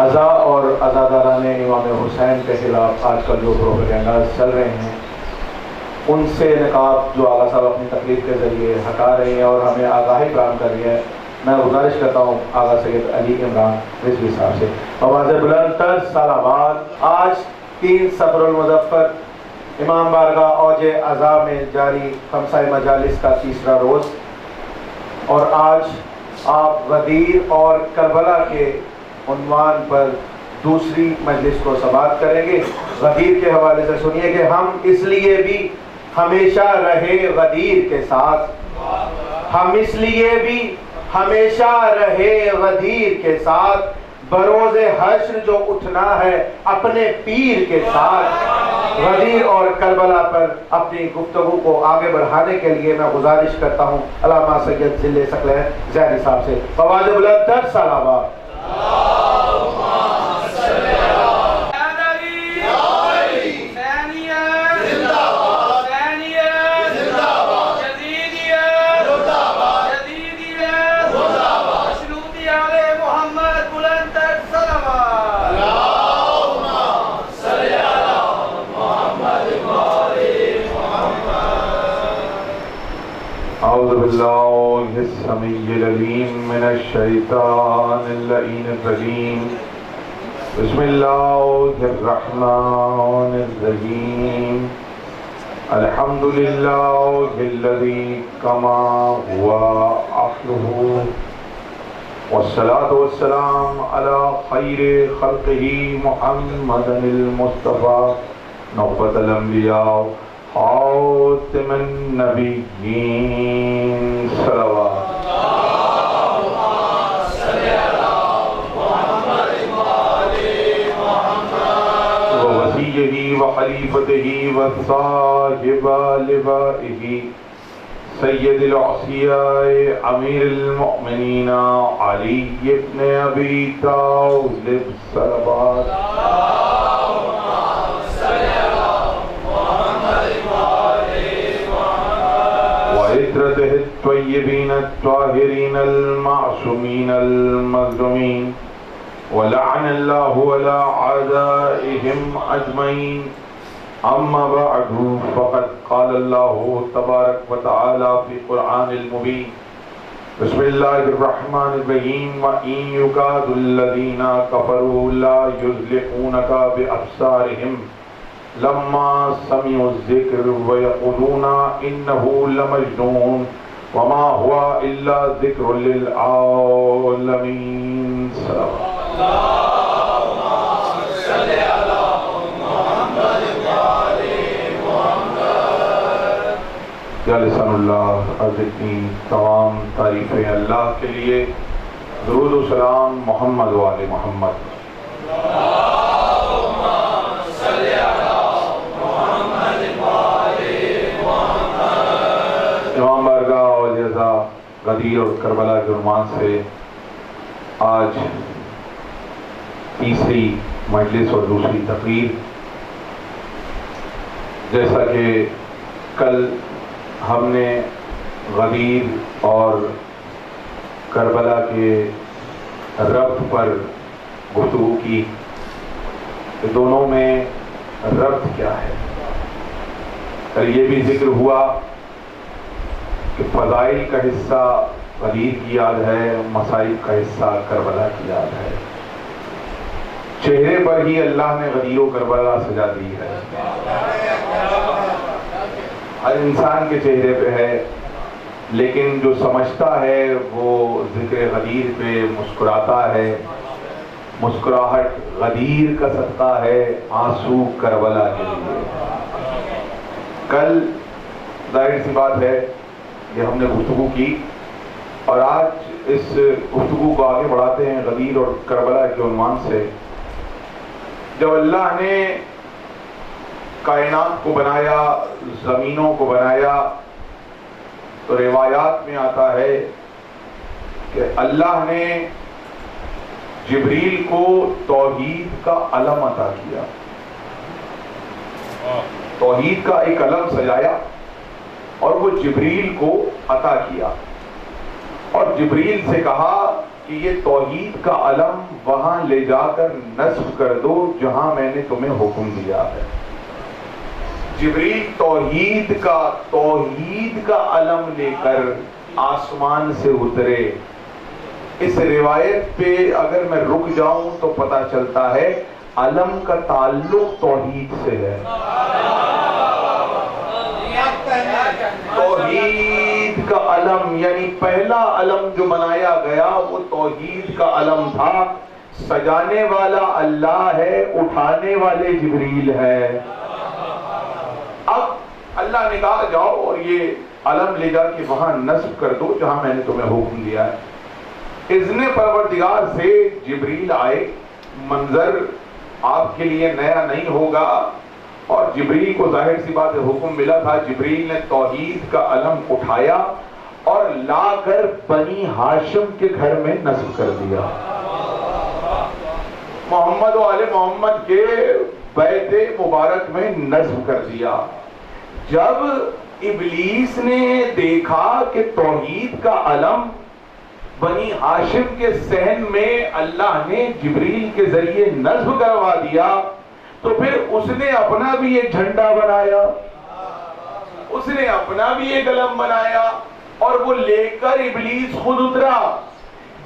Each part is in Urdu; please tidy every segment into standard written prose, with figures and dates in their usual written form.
عزا اور عزاداران امام حسین کے خلاف آج کل جو پروپیگنڈاز چل رہے ہیں ان سے نقاب جو آغا صاحب اپنی تقریر کے ذریعے ہٹا رہے ہیں اور ہمیں آگاہی فراہم کر رہی ہے، میں گزارش کرتا ہوں آغا سید علی عمران رضوی صاحب سے آواز بلند تر سلامات۔ آج 3 صفر المظفر امام بارگاہ اوج عزا میں جاری خمسہ مجالس کا تیسرا روز، اور آج آپ غدیر اور کربلا کے عنوان پر دوسری مجلس کو سماعت کریں گے۔ غدیر کے حوالے سے سنیے کہ ہم اس لیے بھی ہمیشہ رہے غدیر کے ساتھ، ہم اس لیے بھی ہمیشہ رہے غدیر کے ساتھ، بروز حشر جو اٹھنا ہے اپنے پیر کے ساتھ۔ غدیر اور کربلا پر اپنی گفتگو کو آگے بڑھانے کے لیے میں گزارش کرتا ہوں علامہ سید ذل ثقلین زیدی صاحب سے آواز بلند تر سلامات۔ اعوذ باللہ السمیع العلیم من الشیطان اللعین الرجیم، بسم اللہ الرحمن الرحیم، الحمد للہ الذی کما ہوا اصلہ، والصلاة والسلام علی خیر خلقہ محمد المصطفیٰ نخبۃ الانبیاء خاتم النبیین صلوات۔ ووصیہ وخلیفتہ وصاحب لوائہ سید العصیاء امیر المؤمنین علی ابن ابی طالب صلوات۔ وعطرته الطیبین الطاہرین المعصومین المظلومین، ولعن اللہ علی اعدائهم اجمعین۔ اما بعد فقد قال اللہ تبارک وتعالی فی قرآن المبین، بسم اللہ الرحمن الرحیم، وَإِن يُكَادُ الَّذِينَ كَفَرُوا لَا يُزْلِقُونَكَ بِأَبْصَارِهِمْ لما سمعوا الذکر ويقولون انه لمجنون وما هو الا ذکر للعالمین۔ اللهم صل علی محمد وعلی محمد۔ یا لسان اللہ، عرض اتنی تمام تعریفیں اللہ کے لیے، درود و سلام محمد وعلی محمد۔ امام بارگاہ اوج عزا غدیر اور کربلا کے عنوان سے آج تیسری مجلس اور دوسری تقریر، جیسا کہ کل ہم نے غدیر اور کربلا کے ربط پر گفتگو کی کہ دونوں میں ربط کیا ہے، اور یہ بھی ذکر ہوا کہ فضائل کا حصہ غدیر کی یاد ہے، مصائب کا حصہ کربلا کی یاد ہے۔ چہرے پر ہی اللہ نے غدیر و کربلا سجا دی ہے، ہر انسان کے چہرے پہ ہے، لیکن جو سمجھتا ہے وہ ذکر غدیر پہ مسکراتا ہے۔ مسکراہٹ غدیر کا صدقہ ہے، آنسو کربلا کے لیے۔ کل ظاہر سی بات ہے کہ ہم نے گفتگو کی، اور آج اس گفتگو کو آگے بڑھاتے ہیں غدیر اور کربلا کے عنوان سے۔ جب اللہ نے کائنات کو بنایا، زمینوں کو بنایا، تو روایات میں آتا ہے کہ اللہ نے جبریل کو توحید کا علم عطا کیا، توحید کا ایک علم سجایا اور وہ جبریل کو عطا کیا، اور جبریل سے کہا کہ یہ توحید کا علم وہاں لے جا کر نصب کر دو جہاں میں نے تمہیں حکم دیا ہے۔ جبریل توحید کا علم لے کر آسمان سے اترے۔ اس روایت پہ اگر میں رک جاؤں تو پتہ چلتا ہے علم کا تعلق توحید سے ہے۔ توحید کا علم یعنی پہلا علم جو بنایا گیا وہ توحید کا علم تھا۔ سجانے والا اللہ ہے، اٹھانے والے جبریل ہے۔ اب اللہ نے کہا جاؤ اور یہ علم لے جا کے وہاں نصب کر دو جہاں میں نے تمہیں حکم دیا ہے۔ اذن پروردگار سے جبریل آئے۔ منظر آپ کے لیے نیا نہیں ہوگا، اور جبریل کو ظاہر سی بات ہے حکم ملا تھا۔ جبریل نے توحید کا علم اٹھایا اور لا کر بنی ہاشم کے گھر میں نصب کر دیا۔ محمد و آل محمد کے بیت مبارک میں نصب کر دیا۔ جب ابلیس نے دیکھا کہ توحید کا علم بنی ہاشم کے صحن میں اللہ نے جبریل کے ذریعے نصب کروا دیا، تو پھر اس نے اپنا بھی ایک جھنڈا بنایا، اس نے اپنا بھی ایک علم بنایا، اور وہ لے کر ابلیس خود اترا۔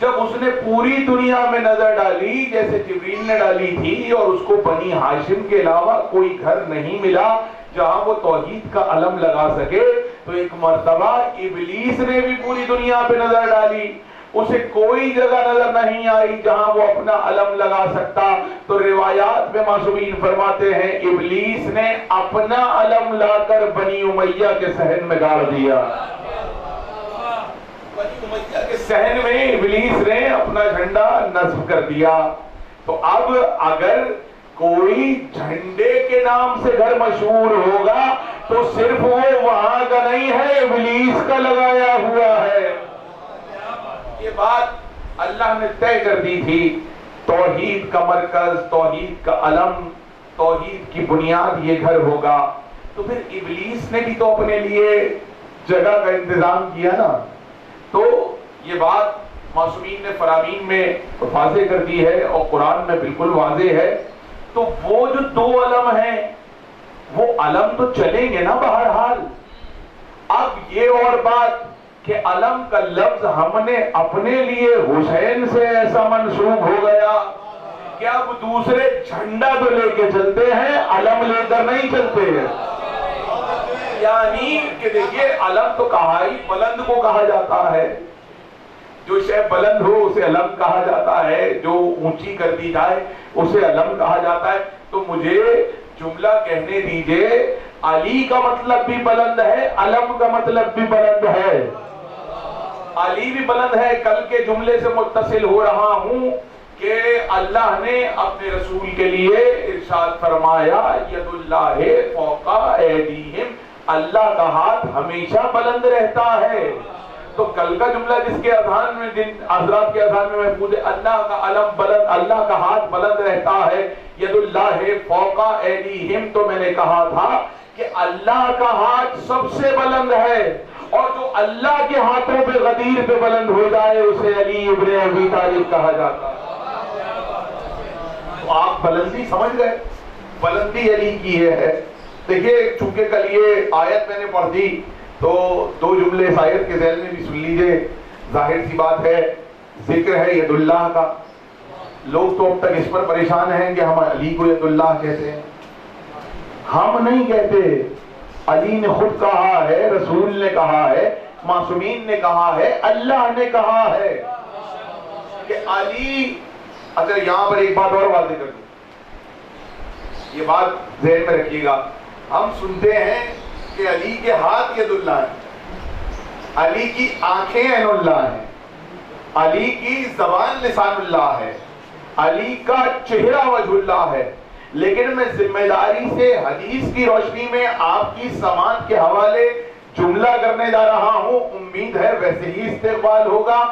جب اس نے پوری دنیا میں نظر ڈالی جیسے جبریل نے ڈالی تھی، اور اس کو بنی ہاشم کے علاوہ کوئی گھر نہیں ملا جہاں وہ توحید کا علم لگا سکے، تو ایک مرتبہ ابلیس نے بھی پوری دنیا پہ نظر ڈالی، اسے کوئی جگہ نظر نہیں آئی جہاں وہ اپنا علم لگا سکتا۔ تو روایات میں معصومین فرماتے ہیں ابلیس نے اپنا علم لا کر بنی امیہ کے صحن میں گاڑ دیا۔ بنی امیہ کے صحن میں ابلیس نے اپنا جھنڈا نصب کر دیا۔ تو اب اگر کوئی جھنڈے کے نام سے گھر مشہور ہوگا تو صرف وہ وہاں کا نہیں ہے، ابلیس کا لگایا ہوا ہے۔ یہ بات اللہ نے طے کر دی تھی۔ توحید کا مرکز، توحید کا علم، توحید کی بنیاد یہ گھر ہوگا۔ تو پھر ابلیس نے بھی تو اپنے لیے جگہ کا انتظام کیا نا۔ تو یہ بات معصومین نے فرامین میں واضح کر دی ہے، اور قرآن میں بالکل واضح ہے۔ تو وہ جو دو علم ہیں وہ علم تو چلیں گے نا بہرحال۔ اب یہ اور بات کہ علم کا لفظ ہم نے اپنے لیے حسین سے ایسا منسوب ہو گیا کہ اب دوسرے جھنڈا تو لے کے چلتے ہیں، علم لے کر نہیں چلتے ہیں۔ یعنی کہ دیکھیے علم تو کہا ہی بلند کو کہا جاتا ہے، جو شے بلند ہو اسے علم کہا جاتا ہے، جو اونچی کر دی جائے اسے علم کہا جاتا ہے۔ تو مجھے جملہ کہنے دیجئے، علی کا مطلب بھی بلند ہے، علم کا مطلب بھی بلند ہے۔ علی بھی بلند ہے۔ کل کے جملے سے متصل ہو رہا ہوں کہ اللہ نے اپنے رسول کے لیے ارشاد فرمایا ید اللہ فوق ایدیہم، اللہ کا ہاتھ ہمیشہ بلند رہتا ہے۔ تو کل کا جملہ جس کے اذہان میں، جن حضرات کے اذہان میں محفوظ ہے، اللہ کا علم بلند، اللہ کا ہاتھ بلند رہتا ہے، ید اللہ فوق ایدیہم، تو میں نے کہا تھا کہ اللہ کا ہاتھ سب سے بلند ہے، اور جو اللہ کے ہاتھوں پہ غدیر پہ بلند ہو جائے اسے علی ابن ابی طالب کہا جاتا ہے۔ تو آپ بلندی سمجھ گئے، بلندی علی کی ہے۔ دیکھیے چونکہ کل یہ آیت میں نے پڑھ دی تو دو جملے اس آیت کے ذیل میں بھی سن لیجئے۔ ظاہر سی بات ہے ذکر ہے ید اللہ کا، لوگ تو اب تک اس پر پریشان ہیں کہ ہم علی کو ید اللہ کہتے ہیں۔ ہم نہیں کہتے، علی نے خود کہا ہے، رسول نے کہا ہے، معصومین نے کہا ہے، اللہ نے کہا ہے کہ علی۔ اچھا یہاں پر ایک بات اور واضح کر دوں، یہ بات ذہن میں رکھیے گا۔ ہم سنتے ہیں کہ علی کے ہاتھ ید اللہ ہے، علی کی آنکھیں عین اللہ ہیں، علی کی زبان لسان اللہ ہے، علی کا چہرہ وجہ اللہ ہے، لیکن میں ذمہ داری سے حدیث کی روشنی میں آپ کی سماعت کے حوالے جملہ کرنے جا رہا ہوں، امید ہے ویسے ہی استقبال ہوگا۔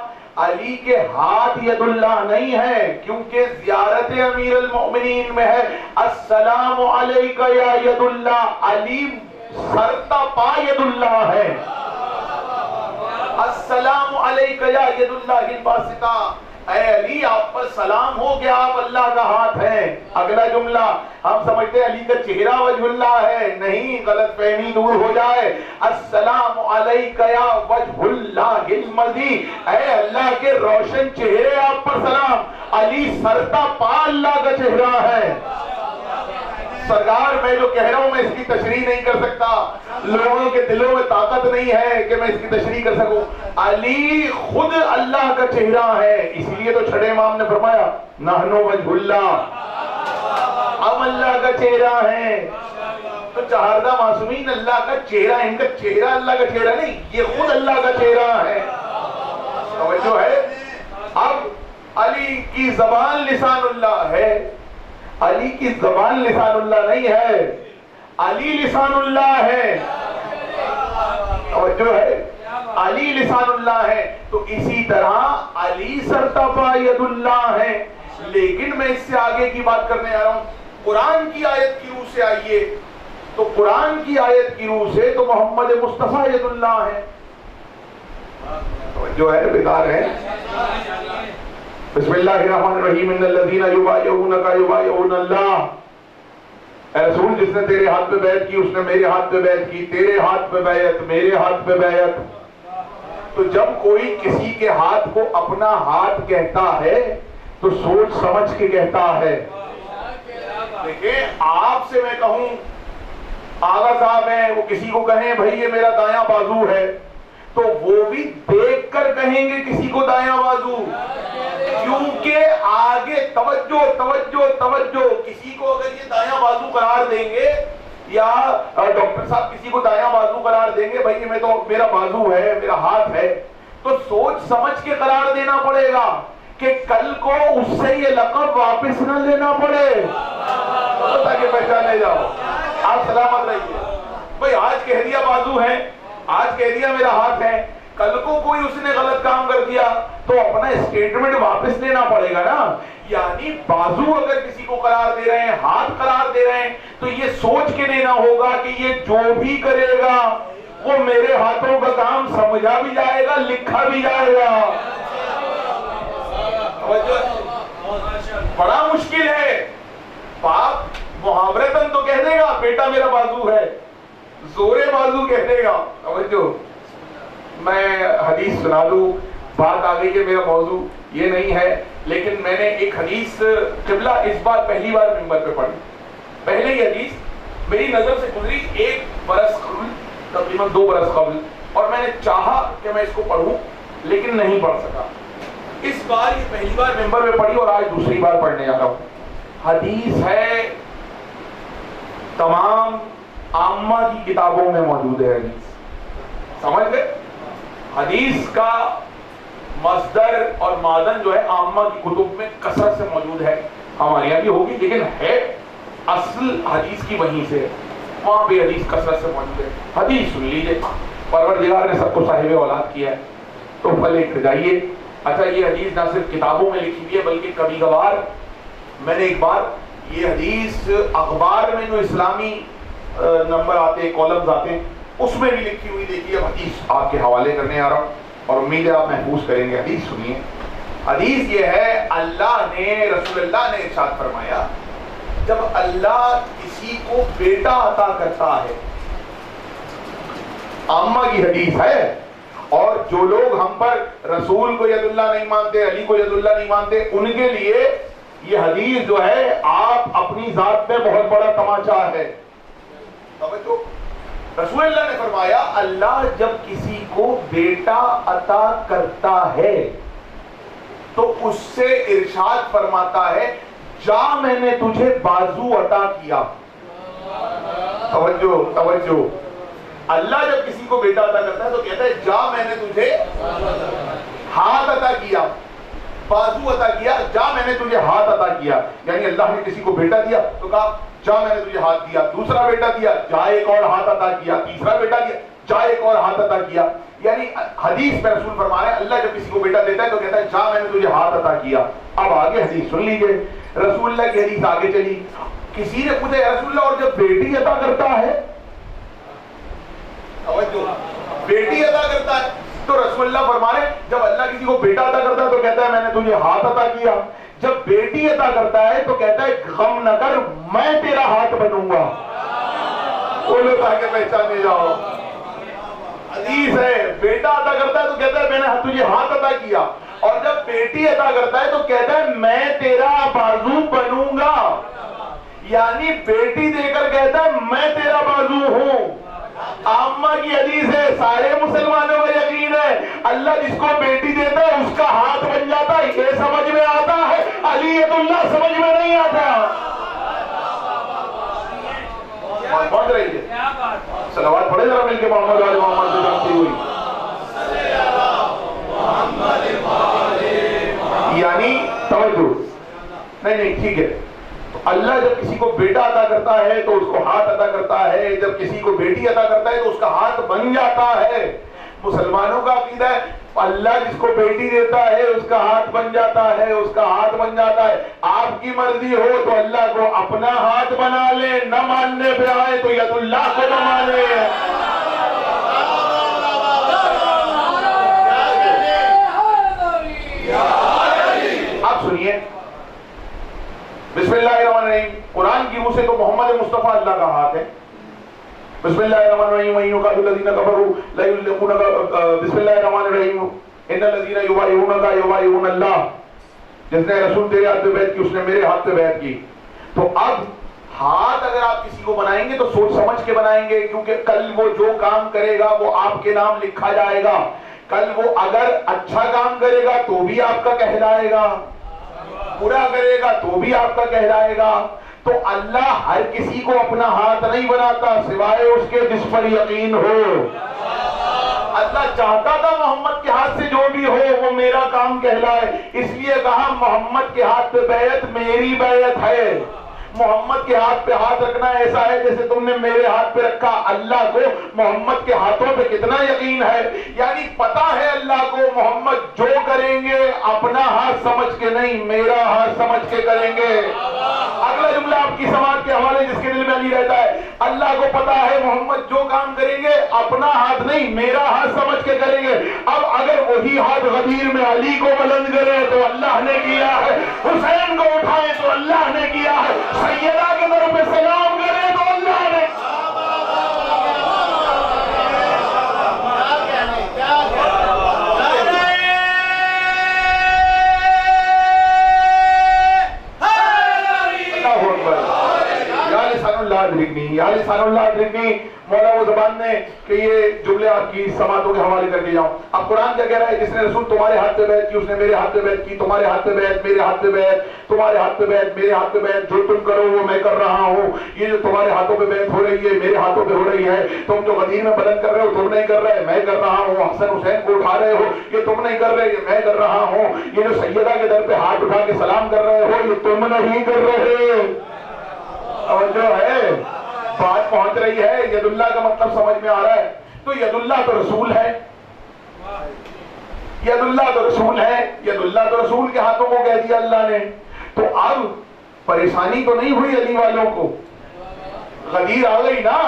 علی کے ہاتھ ید اللہ نہیں ہے، کیونکہ زیارت امیر المؤمنین میں ہے السلام علیکہ یا ید اللہ، علی سرتا پا ید اللہ ہے۔ السلام علیکہ یا ید اللہ الباسطہ، اے علی آپ پر سلام ہو کہ آپ اللہ کا ہاتھ ہیں. اگلا جملہ ہم سمجھتے ہیں علی کا چہرہ وجہ اللہ ہے، نہیں، غلط فہمی دور ہو جائے. السلام علیک یا وجہ اللہ المضی، اے اللہ کے روشن چہرے آپ پر سلام. علی سرتا پا اللہ کا چہرہ ہے. سرکار میں جو کہہ رہا ہوں میں اس کی تشریح نہیں کر سکتا، لوگوں کے دلوں میں طاقت نہیں ہے کہ میں اس کی تشریح کر سکوں. علی خود اللہ کا چہرہ ہے، اس لیے تو چھٹے امام نے فرمایا نحنو وجہ اللہ، ہم اللہ کا چہرہ ہے. تو چہاردہ معصومین اللہ کا چہرہ، ان کا چہرہ اللہ کا چہرہ نہیں، یہ خود اللہ کا چہرہ ہے. توجہ ہے. اب علی کی زبان لسان اللہ ہے، علی کی زبان لسان اللہ نہیں ہے، علی لسان اللہ ہے. توجہ ہے. علی لسان اللہ ہے. تو اسی طرح علی سرتپا ید اللہ ہے. لیکن میں اس سے آگے کی بات کرنے آ رہا ہوں. قرآن کی آیت کی روح سے آئیے تو قرآن کی آیت کی روح سے تو محمد مصطفیٰ ید اللہ ہے. توجہ ہے، بیدار ہے. بسم اللہ الرحمن الرحیم. ان الذین یبایعونک یبایعون اللہ. اے رسول جس نے تیرے ہاتھ پہ بیعت کی اس نے میرے ہاتھ پہ بیعت کی. تیرے ہاتھ پہ بیعت، میرے ہاتھ پہ بیعت. تو جب کوئی کسی کے ہاتھ کو اپنا ہاتھ کہتا ہے تو سوچ سمجھ کے کہتا ہے. دیکھیں آپ سے میں کہوں آغا صاحب ہیں، وہ کسی کو کہیں بھائی یہ میرا دایاں بازو ہے، تو وہ بھی دیکھ کر کہیں گے کسی کو دایاں بازو، کیونکہ آگے توجہ توجہ توجہ. کسی کو اگر یہ دایاں بازو قرار دیں گے یا ڈاکٹر صاحب کسی کو دایاں بازو قرار دیں گے، بھائی میں تو میرا بازو ہے، میرا ہاتھ ہے، تو سوچ سمجھ کے قرار دینا پڑے گا کہ کل کو اس سے یہ لقب واپس نہ لینا پڑے تاکہ پہچانے جاؤ. آپ سلامت رہیے. بھائی آج کہہ دیا بازو ہے، آج کہہ دیا میرا ہاتھ ہے، کل کو کوئی اس نے غلط کام کر دیا تو اپنا اسٹیٹمنٹ واپس لینا پڑے گا نا. یعنی بازو اگر کسی کو قرار دے رہے ہیں، ہاتھ قرار دے رہے ہیں، تو یہ سوچ کے دینا ہوگا کہ یہ جو بھی کرے گا وہ میرے ہاتھوں کا کام سمجھا بھی جائے گا، لکھا بھی جائے گا. بڑا مشکل ہے. باپ محاورتاً تو کہہ دے گا بیٹا میرا بازو ہے، زورے بازو کہہ دے گا. توجہ. میں حدیث سنا دوں، بات آ گئی کہ میرا موضوع یہ نہیں ہے، لیکن میں نے ایک حدیث قبلہ اس بار پہلی بار ممبر پہ پڑھی. پہلے یہ حدیث میری نظر سے گزری 1 برس قبل، تقریباً 2 برس قبل، اور میں نے چاہا کہ میں اس کو پڑھوں لیکن نہیں پڑھ سکا. اس بار یہ پہلی بار ممبر پہ پڑھی اور آج دوسری بار پڑھنے جا رہا ہوں. حدیث ہے، تمام عامہ کی کتابوں میں موجود ہے. حدیث سمجھ گئے؟ حدیث کا مصدر اور معدن جو ہے عامہ کی کتب میں کثرت سے موجود ہے. ہمارے یہاں بھی ہوگی لیکن ہے اصل حدیث کی وہیں سے، وہاں پہ حدیث کثرت سے موجود ہے. حدیث سن لیجئے. پروردگار نے سب کو صاحب اولاد کیا ہے تو پھل ایک جائیے. اچھا یہ حدیث نہ صرف کتابوں میں لکھی ہوئی ہے بلکہ کبھی کبھار میں نے ایک بار یہ حدیث اخبار میں جو اسلامی نمبر آتے ہیں، کالمز آتے ہیں، اس میں بھی لکھی ہوئی دیکھی. اب حدیث آپ کے حوالے کرنے آ رہا ہوں اور امید ہے آپ محفوظ کریں گے. حدیث سنیے. حدیث یہ ہے، اللہ نے، رسول اللہ نے ارشاد فرمایا جب اللہ کسی کو بیٹا عطا کرتا ہے، عامہ کی حدیث ہے، اور جو لوگ ہم پر رسول کو ید اللہ نہیں مانتے، علی کو ید اللہ نہیں مانتے، ان کے لیے یہ حدیث جو ہے آپ اپنی ذات پہ بہت بڑا تماچا ہے. رسول اللہ نے فرمایا اللہ جب کسی کو بیٹا عطا کرتا ہے تو اس سے ارشاد فرماتا ہے جا میں نے تجھے بازو عطا کیا. توجہ توجہ. اللہ جب کسی کو بیٹا عطا کرتا ہے تو کہتا ہے جا میں نے تجھے ہاتھ عطا کیا، بازو عطا کیا، جا میں نے تجھے ہاتھ عطا کیا. یعنی اللہ نے کسی کو بیٹا دیا تو کہا جا میں نے تجھے ہاتھ دیا. دوسرا بیٹا دیا، جا ایک اور ہاتھ عطا کیا. تیسرا بیٹا دیا، جا ایک اور ہاتھ عطا کیا. یعنی حدیث میں رسول فرما رہے ہیں اللہ جب کسی کو بیٹا دیتا ہے تو کہتا ہے جا میں نے تجھے ہاتھ عطا کیا. اب آگے حدیث سن لیجئے. رسول اللہ کی حدیث آگے چلی. کسی نے پوچھا یا رسول اللہ اور جب بیٹی عطا کرتا ہے، بیٹی عطا کرتا ہے تو رسول اللہ فرما رہے جب اللہ کسی کو بیٹا عطا کرتا ہے تو کہتا ہے میں نے تجھے ہاتھ عطا کیا، جب بیٹی عطا کرتا ہے تو کہتا ہے غم نہ کر میں تیرا ہاتھ بنوں گا، بولو تاکہ پہچانے جاؤ۔ حدیث ہے، بیٹا عطا کرتا ہے تو کہتا ہے میں نے تجھے ہاتھ عطا کیا، اور جب بیٹی عطا کرتا ہے تو کہتا ہے میں تیرا بازو بنوں گا، یعنی بیٹی دے کر کہتا ہے میں تیرا بازو ہوں۔ عامہ کی حدیث ہے، سارے مسلمانوں کا یقین ہے اللہ جس کو بیٹی دیتا ہے اس کا ہاتھ بن جاتا ہے، یہ سمجھ میں آتا ہے، علی اللہ سمجھ میں نہیں آتا۔ پہنچ رہی ہے، صلوات پڑھے ذرا مل کے محمد علی محمد سے جانتی ہوئی، یعنی توجہ نہیں ٹھیک ہے۔ اللہ جب کسی کو بیٹا عطا کرتا ہے تو اس کو ہاتھ عطا کرتا ہے، جب کسی کو بیٹی عطا کرتا ہے تو اس کا ہاتھ بن جاتا ہے۔ مسلمانوں کا عقیدہ ہے اللہ جس کو بیٹی دیتا ہے اس کا ہاتھ بن جاتا ہے، اس کا ہاتھ بن جاتا ہے۔ آپ کی مرضی ہو تو اللہ کو اپنا ہاتھ بنا لے، نہ ماننے پہ آئے تو ید اللہ کو نہ مانے۔ آپ سنیے، بسم اللہ الرحمن الرحیم، قرآن کی منہ سے تو محمد مصطفیٰ اللہ کا ہاتھ ہے۔ بسم اللہ الرحمن الرحیم وَإِنْ يُقَاتِلُوا الَّذِينَ كَفَرُوا لَيُزْلِقُونَكَ، بسم اللہ الرحمن الرحیم إِنَّ الَّذِينَ يُبَايِعُونَكَ يُبَايِعُونَ اللَّهَ، جس نے رسول تیرے ہاتھ پہ بیعت کی اس نے میرے ہاتھ پہ بیعت کی۔ تو اب ہاتھ اگر آپ کسی کو بنائیں گے تو سوچ سمجھ کے بنائیں گے، کیونکہ کل وہ جو کام کرے گا وہ آپ کے نام لکھا جائے گا، کل وہ اگر اچھا کام کرے گا تو بھی آپ کا کہلائے گا، برا کرے گا تو بھی آپ کا کہلائے گا۔ تو اللہ ہر کسی کو اپنا ہاتھ نہیں بناتا سوائے اس کے جس پر یقین ہو۔ اللہ چاہتا تھا محمد کے ہاتھ سے جو بھی ہو وہ میرا کام کہلائے، اس لیے کہا محمد کے ہاتھ پہ بیعت میری بیعت ہے۔ محمد کے ہاتھ پہ ہاتھ رکھنا ایسا ہے جیسے تم نے میرے ہاتھ پہ رکھا۔ اللہ کو محمد کے ہاتھوں پہ کتنا یقین ہے، یعنی پتا ہے اللہ کو محمد جو کریں گے اپنا ہاتھ سمجھ کے نہیں میرا ہاتھ سمجھ کے کریں گے۔ اگلا جملہ آپ کی سماعت کے حوالے جس کے دل میں علی رہتا ہے، اللہ کو پتا ہے محمد جو کام کریں گے اپنا ہاتھ نہیں میرا ہاتھ سمجھ کے کریں گے۔ اب اگر وہی ہاتھ غدیر میں علی کو بلند کرے تو اللہ نے کیا ہے، حسین کو اٹھائے تو اللہ نے کیا ہے، سیدہ کے در پہ سلام کرے تو اللہ نے۔ یا لسان اللہ ادرکنی، مولا وہ زبان نے کہ یہ جملے آپ کی سماعتوں کے حوالے کر کے جاؤں۔ اب قرآن کیا کہہ رہا ہے، جس نے رسول تمہارے ہاتھ پہ بیعت کی اس نے میرے ہاتھ پہ بیعت کی، تمہارے ہاتھ پہ بیعت میرے ہاتھ پہ بیعت، تمہارے ہاتھ پہ بیعت میرے ہاتھ پہ بیعت، جو تم کرو وہ میں کر رہا ہوں۔ یہ جو تمہارے ہاتھوں پہ بیعت ہو رہی ہے میرے ہاتھوں پہ ہو رہی ہے، تم جو غدیر میں بلند کر رہے ہو تم نہیں کر رہے میں کر رہا ہوں، حسن حسین کو اٹھا رہے ہو یہ تم نہیں کر رہے یہ میں کر رہا ہوں، یہ جو سیدہ کے در پہ ہاتھ اٹھا کے سلام کر رہے ہو یہ تم نہیں کر رہے۔ اور جو ہے بات پہنچ رہی ہے، ید اللہ کا مطلب سمجھ میں آ رہا ہے، تو ید اللہ تو رسول ہے، ید اللہ تو رسول ہے، ید اللہ تو رسول کے ہاتھوں کو کہہ دیا اللہ نے۔ تو اب پریشانی تو نہیں ہوئی علی والوں کو، غدیر آ گئی نا،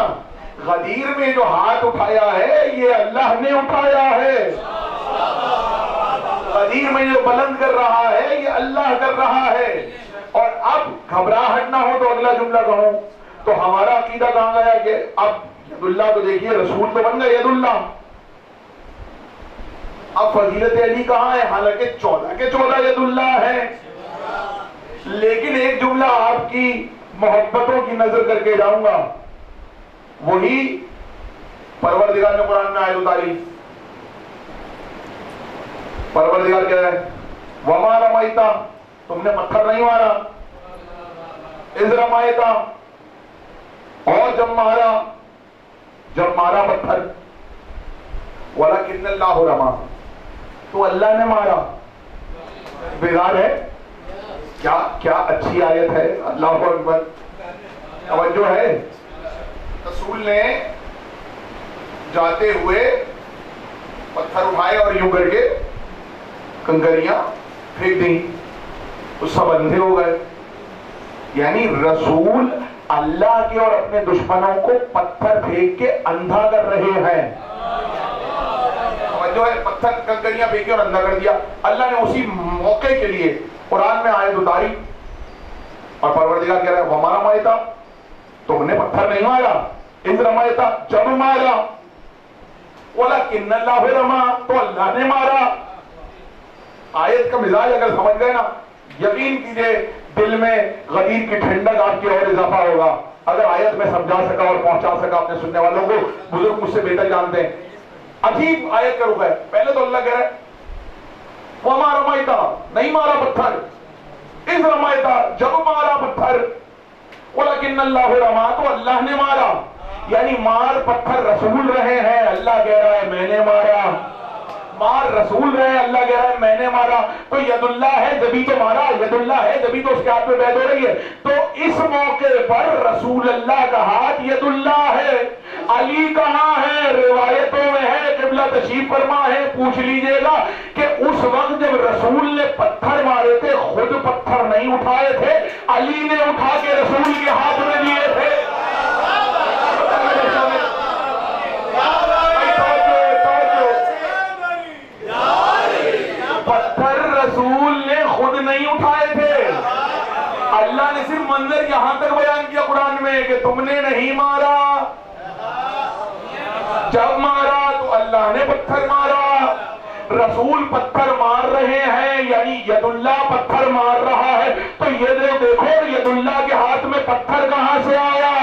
غدیر میں جو ہاتھ اٹھایا ہے یہ اللہ نے اٹھایا ہے، غدیر میں جو بلند کر رہا ہے یہ اللہ کر رہا ہے۔ اور اب گھبراہٹ نہ ہو تو اگلا جملہ کہوں تو ہمارا عقیدہ کہاں گیا کہ اب ید اللہ تو دیکھیے رسول تو بن گئے ید اللہ، اب فضیلت علی کہاں ہے، حالانکہ 14 کے 14 ید اللہ ہے۔ لیکن ایک جملہ آپ کی محبتوں کی نظر کر کے جاؤں گا، وہی پروردگار نے قرآن میں آیت اتاری، پروردگار کہہ رہا ہے وَمَا رَمَيْتَ، تم نے پتھر نہیں مارا، اِذْ رَمَيْتَ، اور جب مارا پتھر، وَلَكِنَّ اللَّهُ رَمَى، تو اللہ نے مارا۔ بیدار ہے کیا اچھی آیت ہے، اللہ اکبر، توجہ ہے۔ رسول نے جاتے ہوئے پتھر اٹھائے اور یوں کر کے کنکریاں پھینک دیں، تو سب اندھے ہو گئے، یعنی رسول اللہ کے اور اپنے دشمنوں کو پتھر پھینک کے اندھا کر رہے ہیں۔ جو ہے پتھر کنکریاں پھینکی اور اندھا کر دیا. اللہ نے اسی موقع کے لیے قرآن میں آیت اتاری اور پروردگار کہہ رہا ہے وَمَا رَمَيْتَ, تم نے پتھر نہیں مارا, اِذْ رَمَيْتَ, جب مارا, وَلَكِنَّ اللَّهَ رَمَا, تو اللہ نے مارا. آیت کا مزاج اگر سمجھ گئے نا, یقین کیجئے دل میں غدیر کی ٹھنڈک آپ کی اور اضافہ ہوگا. اگر آیت میں سمجھا سکا اور پہنچا سکا اپنے سننے والوں کو, بزرگ مجھ سے بہتر جانتے ہیں. عجیب آیت کا رخ ہے. پہلے تو اللہ کہہ رہا ہے وَمَا رَمَيْتَ, نہیں مارا پتھر, اِذْ رَمَيْتَ, جب مارا پتھر, وَلَكِنَّ اللَّهَ رَمَا, تو اللہ نے مارا. یعنی مار پتھر رسول رہے ہیں, اللہ کہہ رہا ہے میں نے مارا. مار رسول رہے, اللہ کہہ رہا ہے میں نے مارا. تو ید اللہ ہے جبھی تو مارا, ید اللہ ہے جبھی تو اس کے ہاتھ میں بیعت ہو رہی ہے. تو اس موقع پر رسول اللہ کا ہاتھ ید اللہ ہے. علی کہاں ہے؟ روایتوں میں ہے قبلہ تشریف فرما ہے. پوچھ لیجئے گا کہ اس وقت جب رسول نے پتھر مارے تھے خود پتھر نہیں اٹھائے تھے, علی نے اٹھا کے رسول کے ہاتھ میں دیے تھے. پتھر رسول نے خود نہیں اٹھائے تھے, اللہ نے صرف منظر یہاں تک بیان کیا قرآن میں کہ تم نے نہیں مارا. جب مارا تو اللہ نے پتھر مارا. رسول پتھر مار رہے ہیں, یعنی ید اللہ پتھر مار رہا ہے. تو یہ دیکھو ید اللہ کے ہاتھ میں پتھر کہاں سے آیا.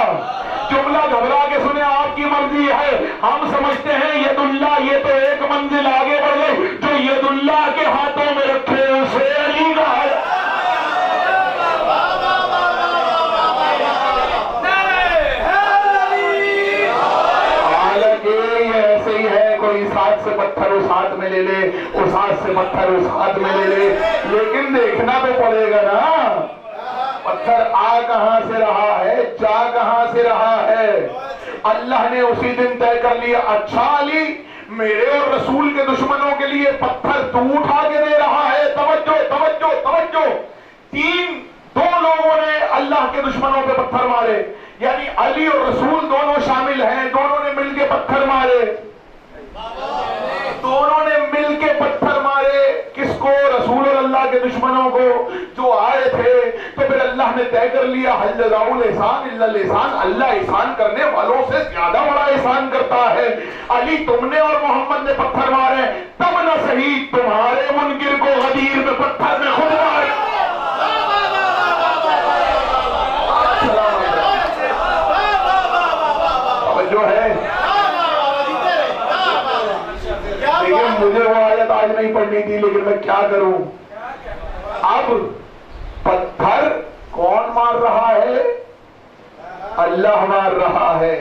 جملہ گھبرا کے سنے, آپ کی مرضی ہے. ہم سمجھتے ہیں ید اللہ یہ تو ایک منزل آگے بڑھ گئی, جو ید اللہ کے ہاتھوں میں رکھے اسے علی کا ہے. اس ہاتھ سے پتھر اس ہاتھ میں لے لے, اس ہاتھ سے پتھر اس ہاتھ میں لے لے, لیکن دیکھنا تو پڑے گا نا پتھر آ کہاں سے رہا ہے, جا کہاں سے رہا ہے. اللہ نے اسی دن طے کر لیا, اچھا علی میرے اور رسول کے دشمنوں کے لیے پتھر تو اٹھا کے دے رہا ہے. توجہ توجہ توجہ, دو لوگوں نے اللہ کے دشمنوں پہ پتھر مارے, یعنی علی اور رسول دونوں شامل ہیں. دونوں نے مل کے پتھر مارے, دونوں نے مل کے پتھر مارے. کس کو؟ رسول اللہ کے دشمنوں کو جو آئے تھے. تو پھر اللہ نے طے کر لیا حل جزاء الاحسان الا الاحسان, اللہ احسان کرنے والوں سے زیادہ بڑا احسان کرتا ہے. علی تم نے اور محمد نے پتھر مارے, تب نہ صحیح تمہارے منکر کو غدیر میں پتھر میں خود مارے. جو ہے مجھے وہ آیت آج نہیں پڑھنی تھی, لیکن میں کیا کروں. اب پتھر کون مار رہا ہے؟ اللہ مار رہا ہے.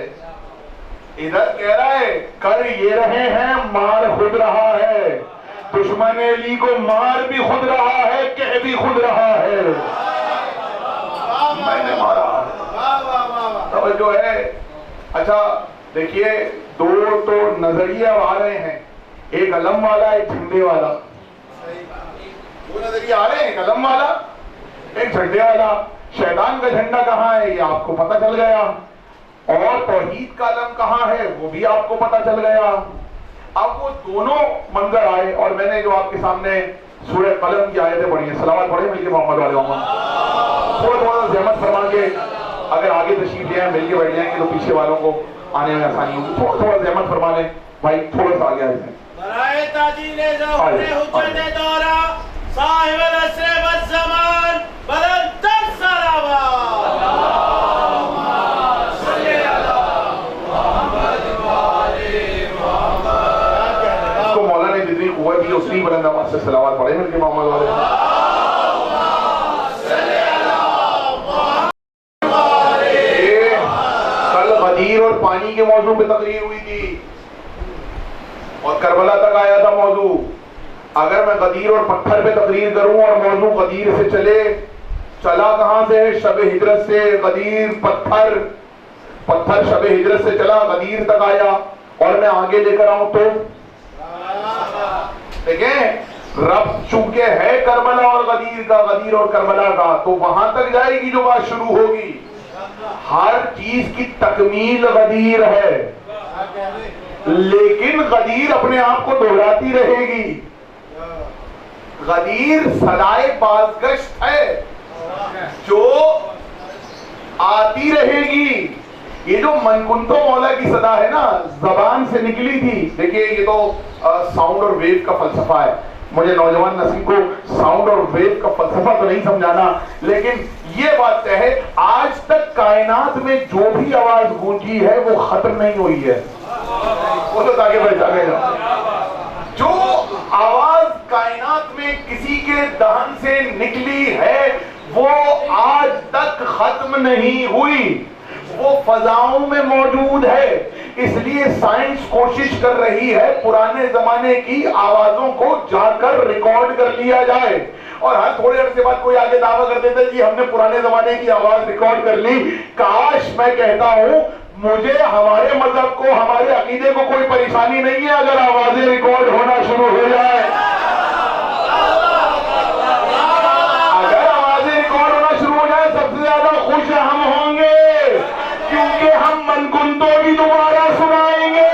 ادھر کہہ رہا ہے کر یہ رہے ہیں, مار خود رہا ہے. دشمن علی کو مار بھی خود رہا ہے, کہہ بھی خود رہا ہے میں نے مارا. توجہ ہے. اچھا دیکھیے, دو تو نظریے آ رہے ہیں, ایک علم والا ایک جھنڈے والا. دو نظریے آ رہے ہیں, ایک علم والا ایک جھنڈے والا. شیطان کا جھنڈا کہاں ہے یہ آپ کو پتہ چل گیا, اور توحید کا علم کہاں ہے وہ بھی آپ کو پتہ چل گیا. اب وہ دونوں منظر آئے, اور میں نے جو آپ کے سامنے سورہ قلم کی آیتیں پڑھی ہیں, صلوات پڑھیں مل کے محمد والے محمد. تھوڑا زحمت فرما کے اگر آگے تشریف لے آئیں مل کے بیٹھ جائیں گے تو پیچھے والوں کو آنے میں آسانی ہوگی. تھوڑا زحمت فرما لیں بھائی, تھوڑا سا آگے آئے ہیں. برائے تاجیل ظہور حجت دورہ صاحب العصر والزمان بلند الصلوات اللہم صلی علی محمد وآل محمد. اس کو مولا نے جتنی قوت دی اتنی بلند آواز سے صلوات پڑھیں مل کے محمد والے محمد. غدیر اور پانی کے موضوع پہ تقریر ہوئی تھی اور کربلا تک آیا تھا موضوع. اگر میں غدیر اور پتھر پہ تقریر کروں اور موضوع غدیر سے چلا کہاں سے؟ شب ہجرت سے. غدیر پتھر شب ہجرت سے چلا غدیر تک آیا, اور میں آگے لے کر آؤں تو دیکھیں رب چونکہ ہے کربلا اور غدیر کا, غدیر اور کربلا کا, تو وہاں تک جائے گی جو بات شروع ہوگی. ہر چیز کی تکمیل غدیر ہے. لیکن غدیر اپنے آپ کو دہراتی رہے گی. غدیر صدائے بازگشت ہے جو آتی رہے گی. یہ جو من کنتو مولا کی صدا ہے نا، زبان سے نکلی تھی. دیکھیے یہ تو ساؤنڈ اور ویو کا فلسفہ ہے. مجھے نوجوان نسل کو ساؤنڈ اور ویو کا فلسفہ تو نہیں سمجھانا، لیکن یہ بات طے ہے آج تک کائنات میں جو بھی آواز گونجی ہے وہ ختم نہیں ہوئی ہے. بولو تاکہ پہچانے گا. جو آواز کائنات میں کسی کے دہن سے نکلی ہے وہ آج تک ختم نہیں ہوئی، وہ فضاؤں میں موجود ہے. اس لیے سائنس کوشش کر رہی ہے پرانے زمانے کی آوازوں کو جا کر ریکارڈ کر لیا جائے. اور ہر تھوڑے عرصے بعد کوئی آگے دعویٰ کر دیتا ہے جی ہم نے پرانے زمانے کی آواز ریکارڈ کر لی. کاش میں کہتا ہوں مجھے ہمارے مذہب کو، ہمارے عقیدے کو کوئی پریشانی نہیں ہے اگر آوازیں ریکارڈ ہونا شروع ہو جائے. اگر آوازیں ریکارڈ ہونا شروع ہو جائے سب سے زیادہ خوش ہم ہوں گے، کیونکہ ہم من کنتو بھی دوبارہ سنائیں گے،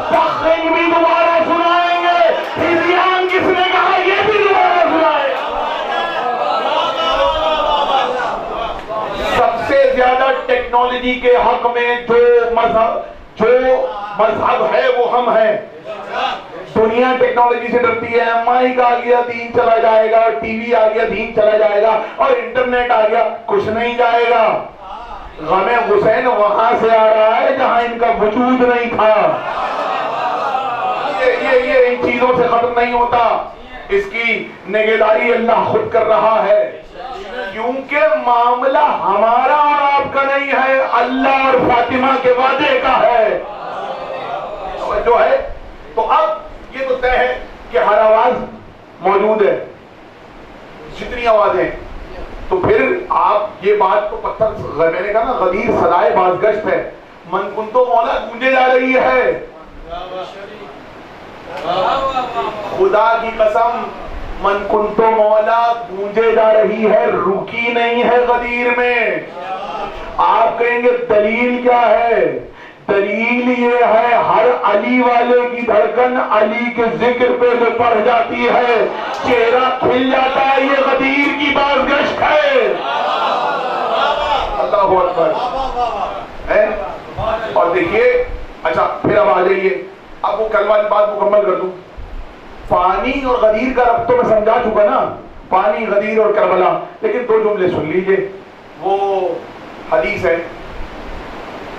فخر بھی دوبارہ سنائیں گے، ہزیان کس نے کہا یہ بھی دوبارہ سنائیں گے. سب سے زیادہ ٹیکنالوجی کے حق میں جو مذہب ہے وہ ہم ہیں. دنیا ٹیکنالوجی سے ڈرتی ہے. مائک آ گیا دین چلا جائے گا، ٹی وی آ گیا دین چلا جائے گا، اور انٹرنیٹ آ گیا کچھ نہیں جائے گا. غم حسین وہاں سے آ رہا ہے جہاں ان کا وجود نہیں تھا. یہ ان چیزوں سے ختم نہیں ہوتا. اس کی نگہداری اللہ خود کر رہا ہے، کیونکہ معاملہ ہمارا اور آپ کا نہیں ہے، اللہ اور فاطمہ کے وعدے کا ہے. جو ہے تو اب یہ تو طے ہے کہ ہر آواز موجود ہے، جتنی آوازیں. تو پھر آپ یہ بات تو پتھر، میں نے کہا نا غدیر صدائے بازگشت ہے. من کنتو مولا گونجے جا رہی ہے. خدا کی قسم من کنتو مولا گونجے جا رہی ہے، رکی نہیں ہے غدیر میں. آپ کہیں گے دلیل کیا ہے؟ دلیل یہ ہے ہر علی والے کی دھڑکن علی کے ذکر پہ جو پڑھ جاتی ہے چہرہ کھل جاتا ہے. یہ غدیر کی بازگشت ہے. اللہ اکبر. اور دیکھیے اچھا پھر اب آ جائیے، اب وہ کل والی بات مکمل کر دوں. پانی اور غدیر کا ربط تو میں سمجھا چکا نا، پانی، غدیر اور کربلا. لیکن دو جملے سن لیجئے. وہ حدیث ہے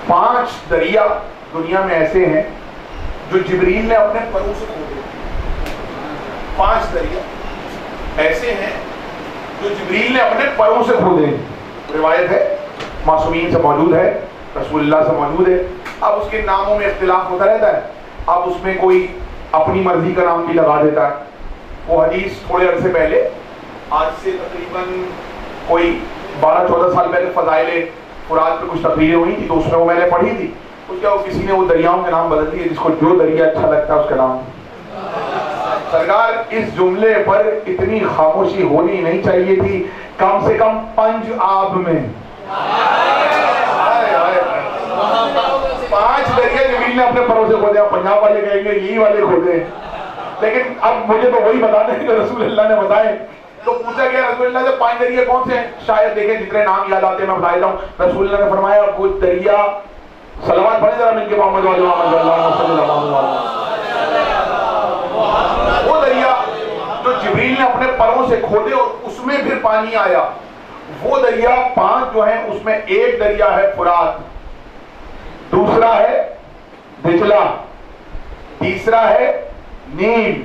5 دریا دنیا میں ایسے ہیں جو جبریل نے اپنے پروں سے کھودے. 5 دریا ایسے ہیں جو جبریل نے اپنے پروں سے کھودے. روایت ہے معصومین سے موجود ہے، رسول اللہ سے موجود ہے. اب اس کے ناموں میں اختلاف ہوتا رہتا ہے. اب اس میں کوئی اپنی مرضی کا نام بھی لگا دیتا ہے. وہ حدیث تھوڑے عرصے پہلے، آج سے تقریباً کوئی 12-14 سال پہلے فضائل فرات پہ کچھ تقریریں ہوئی تھی تو اس میں وہ میں نے پڑھی تھی. اس کے کسی نے وہ دریاؤں کے نام بدل دیے، جس کو جو دریا اچھا لگتا ہے اس کا نام. سرکار اس جملے پر اتنی خاموشی ہونی نہیں چاہیے تھی. کم سے کم پنج آب میں 5 دریا جبریل نے اپنے پروں سے کھودے. پنجاب والے کہیں گے یہی والے کھودے، لیکن اب مجھے تو وہی بتانے ہیں کہ رسول اللہ نے بتائے. تو پوچھا گیا رسول اللہ سے 5 دریا کون سے ہیں؟ شاید دیکھیں جتنے نام یاد آتے ہیں میں بتا دیتا ہوں. رسول اللہ نے فرمایا وہ دریا، صلوات پڑھیں ذرا من کے محمد صلی اللہ علیہ وسلم. وہ دریا جو جبریل نے اپنے پروں سے کھودے اور اس میں پھر پانی آیا، وہ دریا 5 جو ہیں اس میں ایک دریا ہے فرات، دوسرا ہے دجلہ، تیسرا ہے نیل،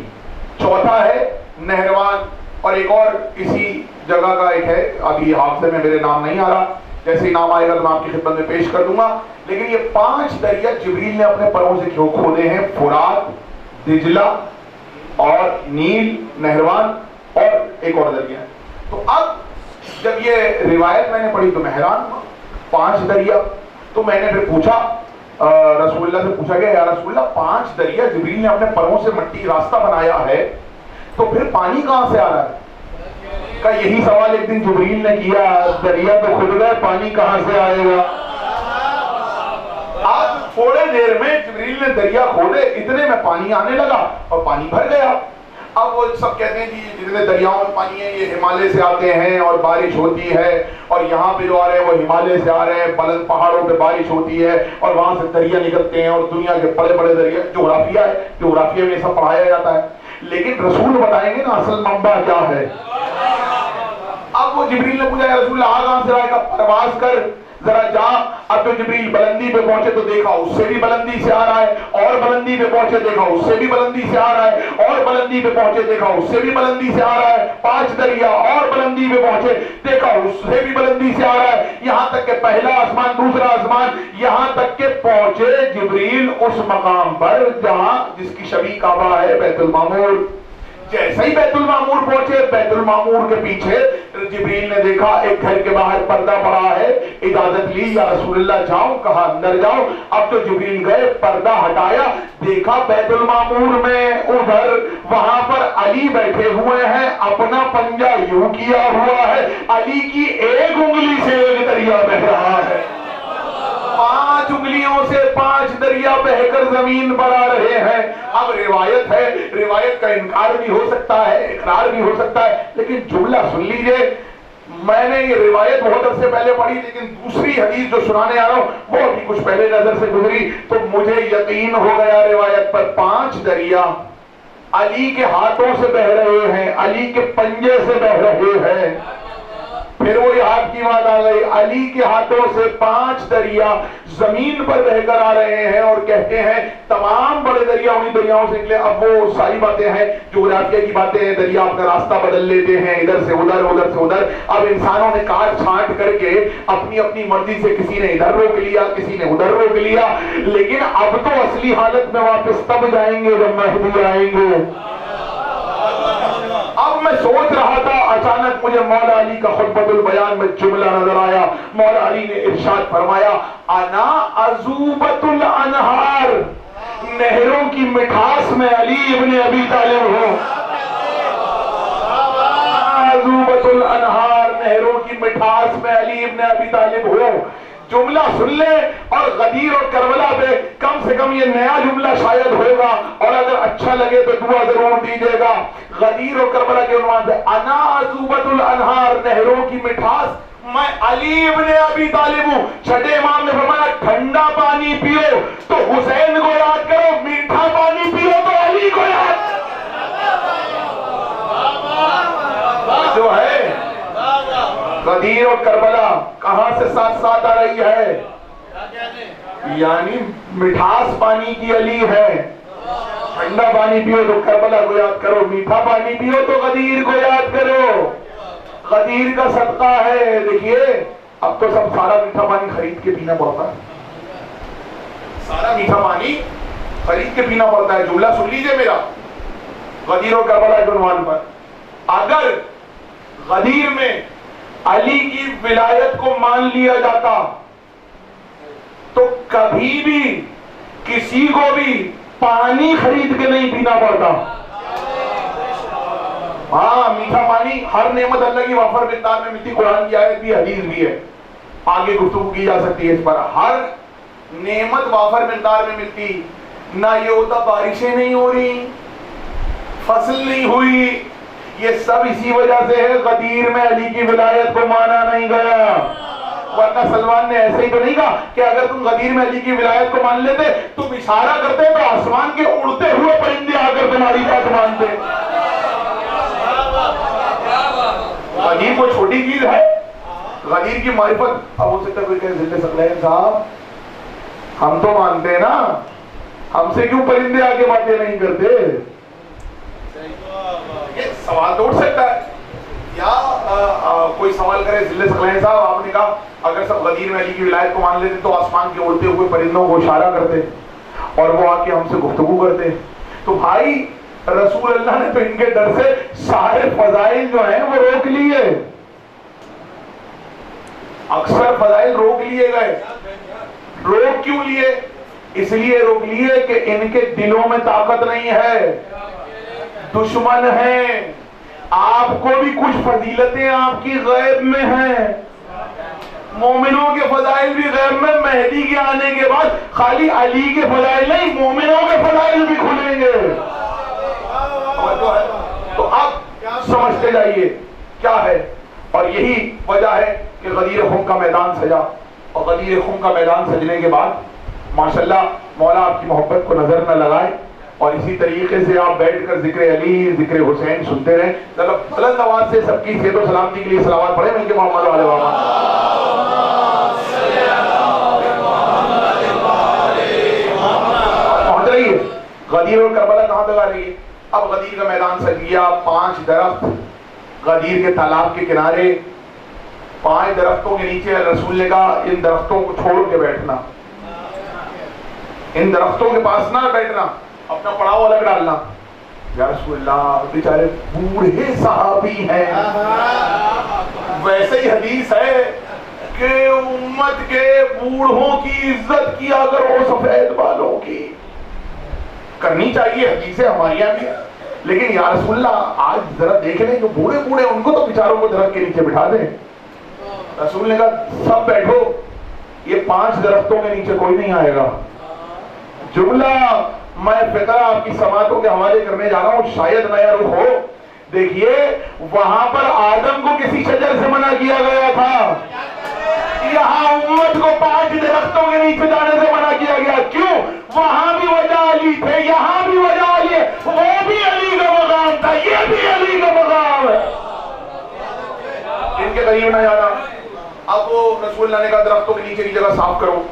چوتھا ہے نہروان، اور ایک اور کسی جگہ کا ایک ہے، ابھی حافظے میں میرے نام نہیں آ رہا، جیسے ہی نام آئے گا تو میں آپ کی خدمت میں پیش کر دوں گا. لیکن یہ 5 دریا جبریل نے اپنے پروں سے کیوں کھودے ہیں؟ فرات، دجلہ اور نیل، نہروان اور ایک اور دریا ہے. تو اب جب یہ روایت میں نے پڑھی تو میں حیران ہوا. 5 دریا. تو میں نے پھر پوچھا رسول اللہ سے، پوچھا گیا یا رسول اللہ 5 دریا جبریل نے اپنے پروں سے مٹی راستہ بنایا ہے تو پھر پانی کہاں سے آ رہا ہے؟ کہ یہی سوال ایک دن جبریل نے کیا، دریا تو کھد گئے پانی کہاں سے آئے گا؟ اب تھوڑے دیر میں جبریل نے دریا کھولے، اتنے میں پانی آنے لگا اور پانی بھر گیا۔ اب وہ سب کہتے ہیں جی جتنے دریاؤں میں پانی ہے یہ ہمالیہ سے آتے ہیں اور بارش ہوتی ہے، اور یہاں پہ جو آ رہے ہیں وہ ہمالیہ سے آ رہے ہیں، بلند پہاڑوں پہ بارش ہوتی ہے اور وہاں سے دریا نکلتے ہیں، اور دنیا کے بڑے بڑے دریا، جغرافیہ ہے، جغرافیہ میں یہ سب پڑھایا جاتا ہے، لیکن رسول بتائیں گے نا اصل منبع کیا ہے۔ اب وہ جبریل نے پوچھا یا رسول اللہ کہاں سے آئے گا؟ پرواز کر ذرا جا۔ اب جو جبریل بلندی پہ پہنچے تو دیکھا اس سے بھی بلندی سے آ رہا ہے، اور بلندی پہ پہنچے دیکھا اس سے بھی بلندی سے آ رہا ہے، اور بلندی پہ پہنچے دیکھا اس سے بھی بلندی سے آ رہا ہے، 5 دریا، اور بلندی پہ پہنچے دیکھا اس سے بھی بلندی سے آ رہا ہے، یہاں تک کہ پہلا آسمان دوسرا آسمان، یہاں تک کہ پہنچے جبریل اس مقام پر جہاں جس کی شبیہ کعبہ ہے بیت المعمور۔ جیسے ہی بیت المعمور پہنچے، بیت المعمور کے پیچھے جبریل نے دیکھا ایک گھر کے باہر پردہ پڑا ہے، اجازت لی یا رسول اللہ جاؤ، کہا اندر جاؤ۔ اب تو جبریل گئے، پردہ ہٹایا، دیکھا بیت المعمور میں ادھر وہاں پر علی بیٹھے ہوئے ہیں، اپنا پنجہ یوں کیا ہوا ہے، علی کی ایک انگلی سے ایک دریا بہ رہا ہے، 5 انگلیوں سے 5 دریا بہ کر زمین پر آ رہے ہیں۔ اب روایت ہے، روایت کا انکار بھی ہو سکتا ہے، اقرار بھی ہو سکتا ہے، لیکن جملہ سن لیجئے۔ میں نے یہ روایت بہت عرصے پہلے پڑھی، لیکن دوسری حدیث جو سنانے آ رہا ہوں وہ ابھی کچھ پہلے نظر سے گزری تو مجھے یقین ہو گیا روایت پر۔ 5 دریا علی کے ہاتھوں سے بہ رہے ہیں، علی کے پنجے سے بہ رہے ہیں۔ پھر وہی ہاتھ کی بات آ گئی، علی کے ہاتھوں سے 5 دریا زمین پر بہ کر آ رہے ہیں، اور کہتے ہیں تمام بڑے دریا انہی دریاؤں سے نکلے۔ اب وہ ساری باتیں ہیں، جغرافیہ کی باتیں ہیں، دریا اپنا راستہ بدل لیتے ہیں، ادھر سے ادھر ادھر سے ادھر۔ اب انسانوں نے کاٹ چھانٹ کر کے اپنی اپنی مرضی سے کسی نے ادھر روک لیا، کسی نے ادھر روک لیا، لیکن اب تو اصلی حالت میں واپس تب جائیں گے جب مہدی آئیں گے۔ اب میں سوچ رہا تھا، اچانک مجھے مولا علی کا خطبۃ البیان میں جملہ نظر آیا۔ مولا علی نے ارشاد فرمایا، انا عذوبۃ الانہار، نہروں کی مٹھاس میں علی ابن ابی طالب ہوں۔ عذوبۃ الانہار، نہروں کی مٹھاس میں علی ابن ابی طالب ہوں۔ جملہ سن لیں، اور غدیر اور کربلا پہ کم سے کم یہ نیا جملہ شاید ہوگا، اور اگر اچھا لگے تو دعا ضرور دیجیے گا۔ غدیر اور کربلا کے عنوان سے، انا عذوبۃ الانہار، نہروں کی مٹھاس میں علی ابن ابی طالب ہوں۔ چھٹے امام نے فرمایا ٹھنڈا پانی پیو تو حسین کو یاد کرو، میٹھا پانی پیو تو علی کو یاد جو ہے۔ غدیر اور کربلا کہاں سے ساتھ ساتھ آ رہی ہے؟ یعنی مٹھاس پانی کی علی ہے، ٹھنڈا پانی پیو تو کربلا کو یاد کرو، میٹھا پانی پیو تو غدیر کو یاد کرو۔ غدیر کا صدقہ ہے۔ دیکھیے اب تو سب سارا میٹھا پانی خرید کے پینا پڑتا ہے، سارا میٹھا پانی خرید کے پینا پڑتا ہے۔ جملہ سن لیجئے میرا، غدیر اور کربلا کے عنوان پر، اگر غدیر میں علی کی ولایت کو مان لیا جاتا تو کبھی بھی کسی کو بھی پانی خرید کے نہیں پینا پڑتا۔ ہاں میٹھا پانی ہر نعمت اللہ کی وافر مقدار میں ملتی، قرآن کی آیت بھی حدیث بھی ہے، آگے گفتگو کی جا سکتی ہے اس پر۔ ہر نعمت وافر مقدار میں ملتی، نہ یہ ہوتا بارشیں نہیں ہو رہی، فصل نہیں ہوئی، یہ سب اسی وجہ سے ہے غدیر میں علی کی ولایت کو مانا نہیں گیا۔ ورنہ سلمان نے ایسے ہی تو نہیں کہا کہ اگر تم غدیر میں علی کی ولایت کو مان لیتے، تم اشارہ کرتے تو آسمان کے اڑتے ہوئے پرندے آ کر تمہاری بات مانتے۔ غدیر کوئی چھوٹی چیز ہے؟ غدیر کی معرفت، اب ہو سکتا ہے کوئی کہے ذل ثقلین صاحب ہم تو مانتے ہیں نا، ہم سے کیوں پرندے آ کے باتیں نہیں کرتے؟ یہ سوال تو اٹھ سکتا ہے، یا کوئی سوال کرے ذل ثقلین صاحب آپ نے کہا اگر سب غدیر میں علی کی ولایت کو مان لیتے تو آسمان کے اڑتے ہوئے پرندوں کو اشارہ کرتے اور وہ آ کے ہم سے گفتگو کرتے۔ تو بھائی رسول اللہ نے تو ان کے ڈر سے سارے فضائل جو ہیں وہ روک لیے، اکثر فضائل روک لیے گئے۔ روک کیوں لیے؟ اس لیے روک لیے کہ ان کے دلوں میں طاقت نہیں ہے، دشمن ہیں۔ آپ کو بھی کچھ فضیلتیں آپ کی غیب میں ہیں، مومنوں کے فضائل بھی غیب میں مہدی کے آنے کے بعد خالی علی کے فضائل نہیں، مومنوں کے فضائل بھی کھلیں گے. تو آپ سمجھتے جائیے کیا ہے. اور یہی وجہ ہے کہ غدیر خم کا میدان سجا، اور غدیر خم کا میدان سجنے کے بعد ماشاءاللہ مولا آپ کی محبت کو نظر نہ لگائے، اور اسی طریقے سے آپ بیٹھ کر ذکر علی ذکر حسین سنتے رہیں. ذرا بلند آواز سے سب کی صحت و سلامتی کے لیے صلوات پڑھیں مل کے محمد والے بابا. پہنچ رہی ہے غدیر اور کربلا کہاں تک آ رہی ہے. اب غدیر کا میدان سج گیا، 5 درخت غدیر کے تالاب کے کنارے، 5 درختوں کے نیچے. رسول نے کہا ان درختوں کو چھوڑ کے بیٹھنا، ان درختوں کے پاس نہ بیٹھنا، اپنا پڑاؤ الگ ڈالنا. یا رسول اللہ بیچارے بوڑھے صحابی ہیں. ویسے ہی حدیث ہے کہ امت کے بوڑھوں کی عزت کیا کرو سفید بالوں کی. کرنی چاہیے، حدیثیں ہمارے یہاں بھی، لیکن یا رسول اللہ آج ذرا دیکھ لیں جو بوڑھے بوڑھے ان کو تو بیچاروں کو درخت کے نیچے بٹھا دیں. رسول نے کہا سب بیٹھو، یہ 5 درختوں کے نیچے کوئی نہیں آئے گا. جملہ میں فقرہ آپ کی سماعتوں کے حوالے کرنے جا رہا ہوں، شاید نیا رخ ہو. دیکھیے وہاں پر آدم کو کسی شجر سے منع کیا گیا تھا، یہاں امت کو 5 درختوں کے نیچے جانے سے منع کیا گیا. کیوں؟ وہاں بھی وجہ علی تھے، یہاں بھی وجہ علی ہے. وہ بھی علی کا مقام تھا، یہ بھی علی کا مقام ہے. ان کے قریب نہ جانا. اب وہ رسول اللہ نے کہا درختوں کے نیچے کی جگہ صاف کرو.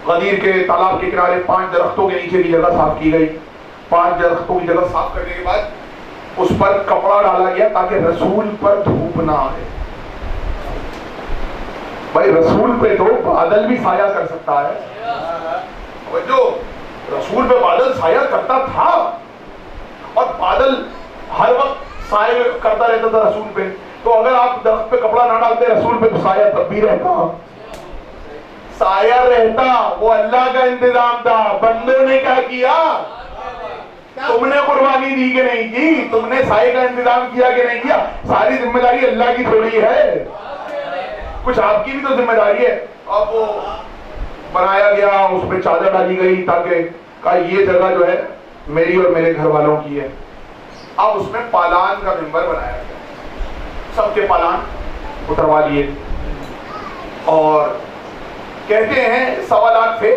غدیر کے تالاب کے کنارے 5 درختوں کے نیچے کی جگہ صاف کی گئی. 5 درختوں کی جگہ صاف کرنے کے بعد اس پر کپڑا ڈالا گیا تاکہ رسول پر دھوپ نہ آئے. بھائی رسول پہ تو بادل بھی سایہ کر سکتا ہے، جو رسول پہ بادل سایہ کرتا تھا، اور بادل ہر وقت سایہ کرتا رہتا تھا رسول پہ. تو اگر آپ درخت پہ کپڑا نہ ڈالتے رسول پہ تو سایہ تب بھی رہتا، سایہ رہتا. وہ اللہ کا انتظام تھا. بندوں نے کیا کیا؟ تم نے قربانی دی کہ نہیں کی؟ تم نے سائے کا انتظام کیا کہ نہیں کیا؟ ساری ذمہ داری اللہ کی تھوڑی ہے، کچھ آپ کی بھی تو ذمہ داری ہے. اب وہ بنایا گیا، اس پہ چادر ڈالی گئی تاکہ کہا یہ جگہ جو ہے میری اور میرے گھر والوں کی ہے. اب اس میں پالان کا ممبر بنایا گیا، سب کے پالان اتروا لیے. اور کہتے ہیں 1.25 لاکھ تھے،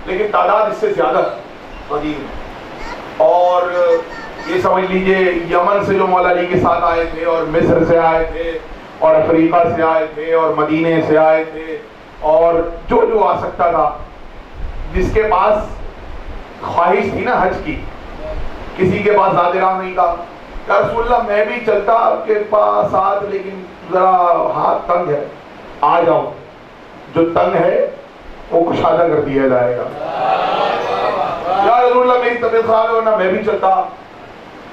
لیکن تعداد اس سے زیادہ غدیر. اور یہ سمجھ لیجئے یمن سے جو مولا علی کے ساتھ آئے تھے، اور مصر سے آئے تھے، اور افریقہ سے آئے تھے، اور مدینے سے آئے تھے، اور جو آ سکتا تھا، جس کے پاس خواہش تھی نا حج کی. کسی کے پاس ذات راہ نہیں تھا. یا رسول اللہ میں بھی چلتا آپ کے پاس ساتھ، لیکن ذرا ہاتھ تنگ ہے، آ جاؤ. جو تنگ ہے وہ کشادہ کر دیا جائے گا. یا رسول اللہ میری طبیعت خراب ہے ورنہ میں بھی چلتا.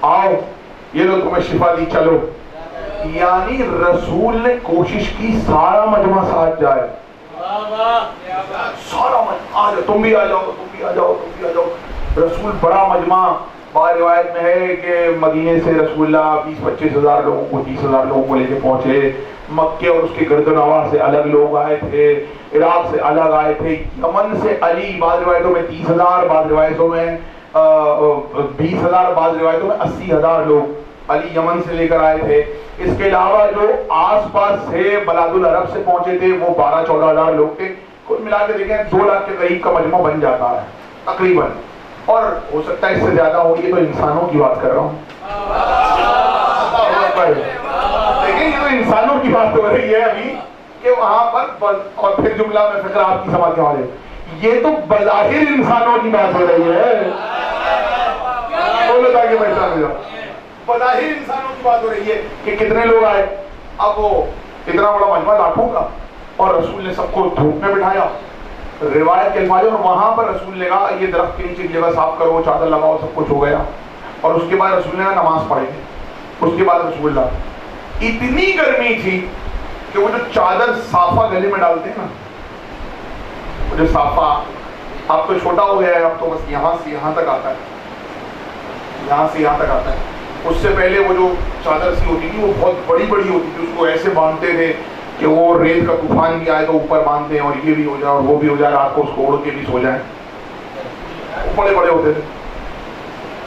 آؤ یہ لو تمہیں شفا دی، چلو. یعنی رسول نے کوشش کی سارا مجمع ساتھ جائے، سارا مجمع آ جاؤ، تم بھی آ جاؤ، تم بھی آ جاؤ، تم بھی آ جاؤ. رسول بڑا مجمع. بعض روایت میں ہے کہ مدینے سے رسول اللہ 20-25 ہزار لوگوں کو 30 ہزار لوگوں کو لے کے پہنچے. مکے اور اس کے گرد و نواح سے الگ لوگ آئے تھے، عراق سے الگ آئے تھے، یمن سے علی بعض روایتوں میں 30,000، بعض روایتوں میں 20,000، بعض روایتوں میں 80,000 لوگ علی یمن سے لے کر آئے تھے. اس کے علاوہ جو آس پاس سے بلاد العرب سے پہنچے تھے وہ 12-14 ہزار لوگ تھے. کل ملا کے دیکھیں 2 لاکھ کے قریب کا مجمع بن جاتا ہے تقریباً، اور ہو سکتا ہے اس سے زیادہ ہو. یہ تو انسانوں کی بات کر رہا ہوں، لیکن یہ تو انسانوں کی بات ہو رہی ہے ابھی کہ وہاں پر. اور پھر جملہ میں فکر آپ کی سمجھ کے والے، یہ تو بظاہر انسانوں کی بات ہو رہی ہے. بولو تاکہ میں سمجھ جاؤں. بظاہر انسانوں کی بات ہو رہی ہے کہ کتنے لوگ آئے. اب وہ اتنا بڑا مجمع لاکھوں کا، اور رسول نے سب کو دھوپ میں بٹھایا. روایت کے الفاظ، اور وہاں پر رسول نے کہا یہ درخت کے نیچے کی جگہ صاف کرو، چادر لگاؤ، سب کچھ ہو گیا. اور اس کے بعد رسول نے نماز پڑھی. اس کے بعد رسول اللہ، اتنی گرمی تھی کہ وہ جو چادر صافہ گلے میں ڈالتے ہیں نا، وہ جو صافہ اب تو چھوٹا ہو گیا ہے، اب تو بس یہاں سے یہاں تک آتا ہے، یہاں سے یہاں تک آتا ہے. اس سے پہلے وہ جو چادر سی ہوتی تھی وہ بہت بڑی بڑی ہوتی تھی، اس کو ایسے باندھتے تھے کہ وہ ریت کا طوفان بھی آئے تو اوپر باندھتے ہیں اور یہ بھی ہو جائے اور وہ بھی ہو جائے, رات کو اس کو اڑ کے بھی سو جائیں, بڑے بڑے ہوتے تھے.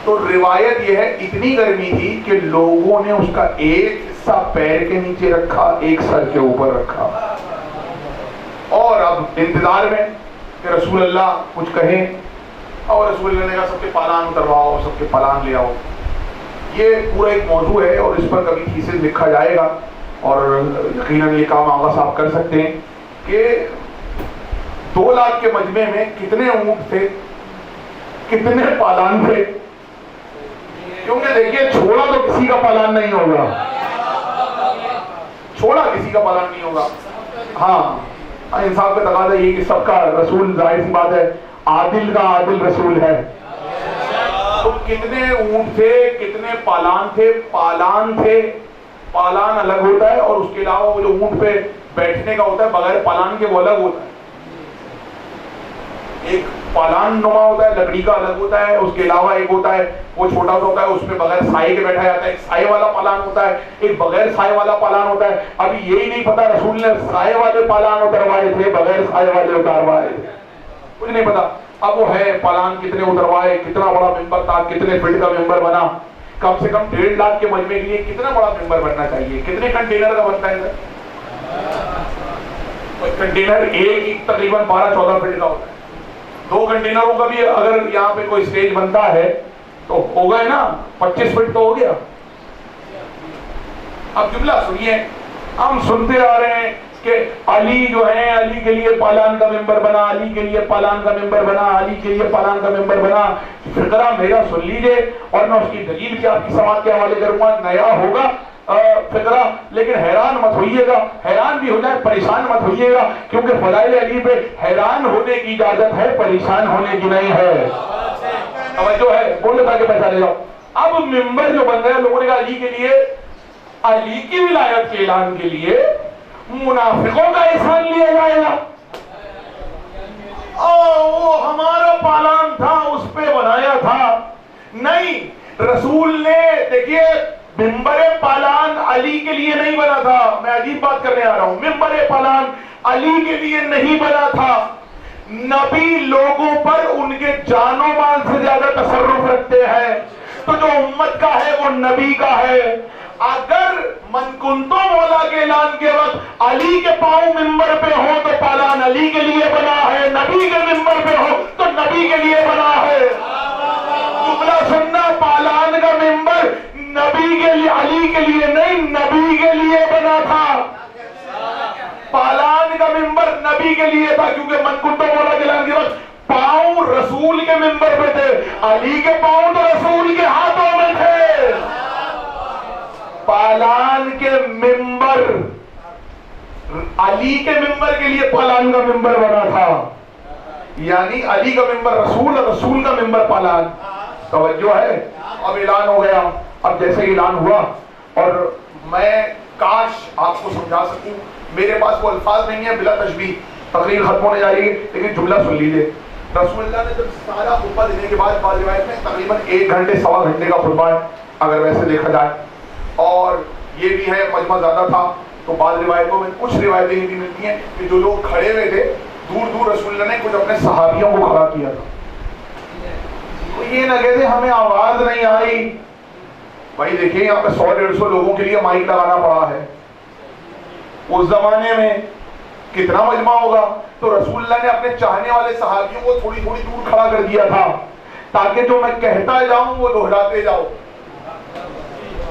تو روایت یہ ہے اتنی گرمی تھی کہ لوگوں نے اس کا ایک حصہ پیر کے نیچے رکھا, ایک سر کے اوپر رکھا, اور اب انتظار میں کہ رسول اللہ کچھ کہیں, اور رسول اللہ نے کہا سب کے پالان اترواؤ, سب کے پالان لے آؤ. یہ پورا ایک موضوع ہے اور اس پر کبھی تھیسس لکھا جائے گا, اور یقیناً یہ کام آغا صاحب کر سکتے ہیں کہ 2 لاکھ کے مجمع میں کتنے اونٹ تھے, کتنے پالان تھے. کیونکہ دیکھیے چھوڑا تو کسی کا پالان نہیں ہوگا, چھوڑا کسی کا پالان نہیں ہوگا. ہاں انصاف کا تقاضا یہ کہ سب کا رسول, ظاہر سی بات ہے عادل کا عادل رسول ہے. تو کتنے اونٹ تھے, کتنے پالان تھے. پالان تھے, پالان الگ ہوتا ہے, اور اس کے علاوہ وہ جو اونٹ پہ بیٹھنے کا ہوتا ہے بغیر پالان کے وہ الگ ہوتا ہے. ایک پالان نما ہوتا ہے, لکڑی کا الگ ہوتا ہے. اس کے علاوہ ایک ہوتا ہے وہ چھوٹا ہوتا ہے, اس پہ بغیر سائے کے بیٹھا جاتا ہے. ایک سائے والا پالان ہوتا ہے, ایک بغیر سائے والا پالان ہوتا ہے. ابھی یہی نہیں پتا رسول نے سائے والے پالان اتروائے تھے, بغیر سائے والے اتروائے تھے, کچھ نہیں پتا. اب وہ ہے پالان کتنے اتروائے, کتنا بڑا ممبر تھا, کتنے فٹ کا ممبر بنا. کم سے کم 1.5 لاکھ کے مجمع کے لیے کتنا بڑا ممبر بننا چاہیے, کتنے کنٹینر کا بنتا ہے. کنٹینر ایک تقریباً 12-14 فٹ کا ہوتا ہے. 2 کنٹینروں کا بھی اگر یہاں پہ کوئی اسٹیج بنتا ہے تو ہو گئے نا 25 فٹ تو ہو گیا. اب جملہ سنیے, ہم سنتے آ رہے ہیں کہ علی جو ہے, علی کے لیے پالان کا ممبر بنا, علی کے لیے پالان کا ممبر بنا, علی کے لیے پالان کا ممبر بنا. فقرہ میرا سن لیجئے اور میں اس کی دلیل کی آپ کی سماعت کے حوالے کروں گا. نیا ہوگا فقرہ, لیکن حیران مت ہوئیے گا, حیران بھی ہو جائے پریشان مت ہوئیے گا, کیونکہ فضائل علی پہ حیران ہونے کی اجازت ہے, پریشان ہونے کی نہیں ہے. توجہ ہے, بولے تاکہ پیسہ لے جاؤ. اب ممبر جو بن رہے لوگوں نے کہا علی کے لیے, علی کی ولایت کے اعلان کے لیے منافقوں کا احسان لیا جائے گا. وہ ہمارا پالان تھا, اس پہ بنایا تھا. نہیں, رسول نے دیکھیے ممبر پالان علی کے لیے نہیں بنا تھا. میں عجیب بات کرنے آ رہا ہوں. ممبر پالان علی کے لیے نہیں بنا تھا. نبی لوگوں پر ان کے جان و مال سے زیادہ تصرف رکھتے ہیں, تو جو امت کا ہے وہ نبی کا ہے. اگر من کنتو مولا کے اعلان کے وقت علی کے پاؤں ممبر پہ ہو تو پالان علی کے لیے بنا ہے, نبی کے ممبر پہ ہو تو نبی کے لیے بنا ہے. جملہ سننا, پالان کا ممبر نبی کے لیے, علی کے لیے نہیں, نبی کے لیے بنا تھا. پالان کا ممبر نبی کے لیے تھا, کیونکہ من کنتو مولا کے اعلان کے وقت پاؤں رسول کے ممبر پہ تھے, علی کے پاؤں تو رسول کے ہاتھوں میں تھے. پالان کے ممبر علی کے ممبر کے لیے پالان کا ممبر بنا تھا, یعنی علی کا ممبر رسول, رسول کا ممبر پالان. توجہ ہے. اب اعلان ہو گیا. اب جیسے اعلان ہوا, اور میں کاش آپ کو سمجھا سکوں, میرے پاس وہ الفاظ نہیں ہے, بلا تشبیہ تقریر ختم ہونے جا رہی ہے, لیکن جملہ سن لیجیے. رسول اللہ نے جب سارا خطبہ دینے کے بعد, بعض روایت میں تقریباً 1 گھنٹے 1.25 گھنٹے کا خطبہ ہے اگر ویسے دیکھا جائے, اور یہ بھی ہے مجمع زیادہ تھا, تو بعض روایتوں میں کچھ روایتیں یہ بھی ملتی ہیں کہ جو لوگ کھڑے ہوئے تھے دور دور رسول اللہ نے کچھ اپنے صحابیوں کو کھڑا کیا تھا. تو یہ نہ کہتے ہمیں آواز نہیں آئی. بھائی دیکھیں یہاں پہ 100-150 لوگوں کے لیے مائک لگانا پڑا ہے. اس زمانے میں کتنا مجمع ہوگا, تو رسول اللہ نے اپنے چاہنے والے صحابیوں کو تھوڑی تھوڑی دور کھڑا کر دیا تھا, تاکہ جو میں کہتا جاؤں وہ دہراتے جاؤ,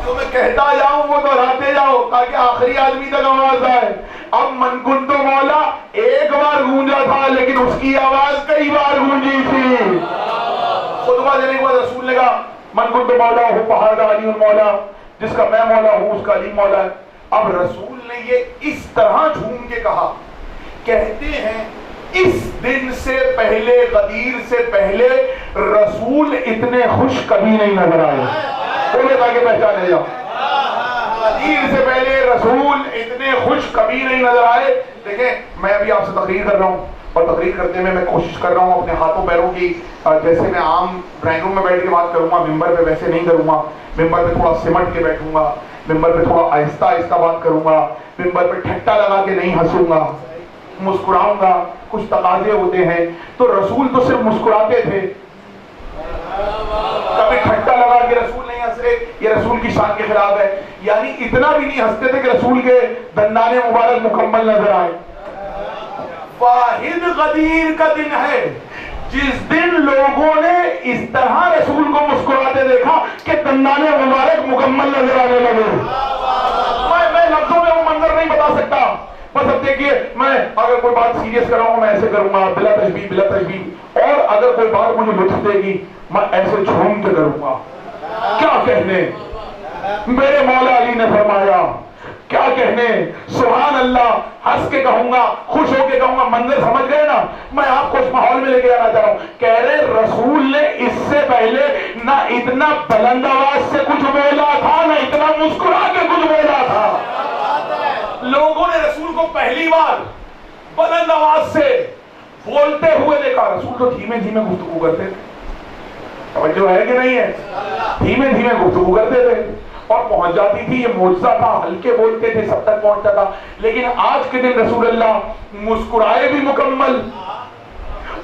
جو میں کہتا جاؤں وہ دہراتے جاؤ, تاکہ آخری آدمی تک آواز آئے. اب من کنتو مولا ایک بار گونجا تھا, لیکن اس کی آواز کئی بار گونجی تھی. خطبہ دینے کے بعد رسول نے کہا من کنتو مولا ہو پہاڑ علی مولا, جس کا میں مولا ہوں اس کا علی مولا ہے. اب رسول نے یہ اس طرح جھوم کے کہا, کہتے ہیں اس دن سے پہلے, غدیر سے پہلے رسول اتنے خوش کبھی نہیں نظر آئے. بولے تاکہ پہچانے جاؤ, غدیر سے پہلے رسول اتنے خوش کبھی نہیں نظر آئے. دیکھیں میں ابھی آپ سے تقریر کر رہا ہوں, اور تقریر کرتے میں کوشش کر رہا ہوں اپنے ہاتھوں پیروں کی جیسے میں عام ڈرائنگ روم میں بیٹھ کے بات کروں گا ممبر پہ ویسے نہیں کروں گا. ممبر پہ تھوڑا سمٹ کے بیٹھوں گا, ممبر پہ تھوڑا آہستہ آہستہ بات کروں گا, ممبر پہ ٹھٹا لگا کے نہیں ہنسوں گا, مسکراؤں گا. کچھ تقاضے ہوتے ہیں. تو رسول تو صرف مسکراتے تھے, کبھی ٹھٹا لگا کے رسول نہیں ہنسے, یہ رسول کی شان کے خلاف ہے. یعنی اتنا بھی نہیں ہنستے تھے کہ رسول کے دندان مبارک مکمل نظر آئے. واحد غدیر کا دن ہے جس دن لوگوں نے اس طرح رسول کو مسکراتے دیکھا کہ دندان مبارک مکمل نظر آنے لگے. میں لفظوں میں وہ منظر نہیں بتا سکتا. بس اب دیکھیے, میں اگر کوئی بات سیریس کر رہا ہوں میں ایسے کروں گا بلا تشبیہ, اور اگر کوئی بات مجھے لطف دے گی میں ایسے جھوم کے کروں گا. کیا کہنے, میرے مولا علی نے فرمایا, کیا کہنے, سبحان اللہ, ہنس کے کہوں گا, خوش ہو کے کہوں گا. منظر سمجھ گئے نا, میں آپ کو اس ماحول میں لے کے جانا چاہ رہا ہوں. کہہ رہے رسول نے اس سے پہلے نہ اتنا بلند آواز سے کچھ بولا تھا نہ اتنا مسکرا کے کچھ بولا تھا. لوگوں نے رسول کو پہلی بار بلند آواز سے بولتے ہوئے دیکھا. رسول تو دھیمے دھیمے گفتگو کرتے تھے, توجہ ہے کہ نہیں ہے, دھیمے دھیمے گفتگو کرتے تھے اور پہنچ جاتی تھی. یہ معجزہ تھا, ہلکے بولتے تھے سب تک پہنچتا تھا. لیکن آج کے دن رسول اللہ مسکرائے بھی مکمل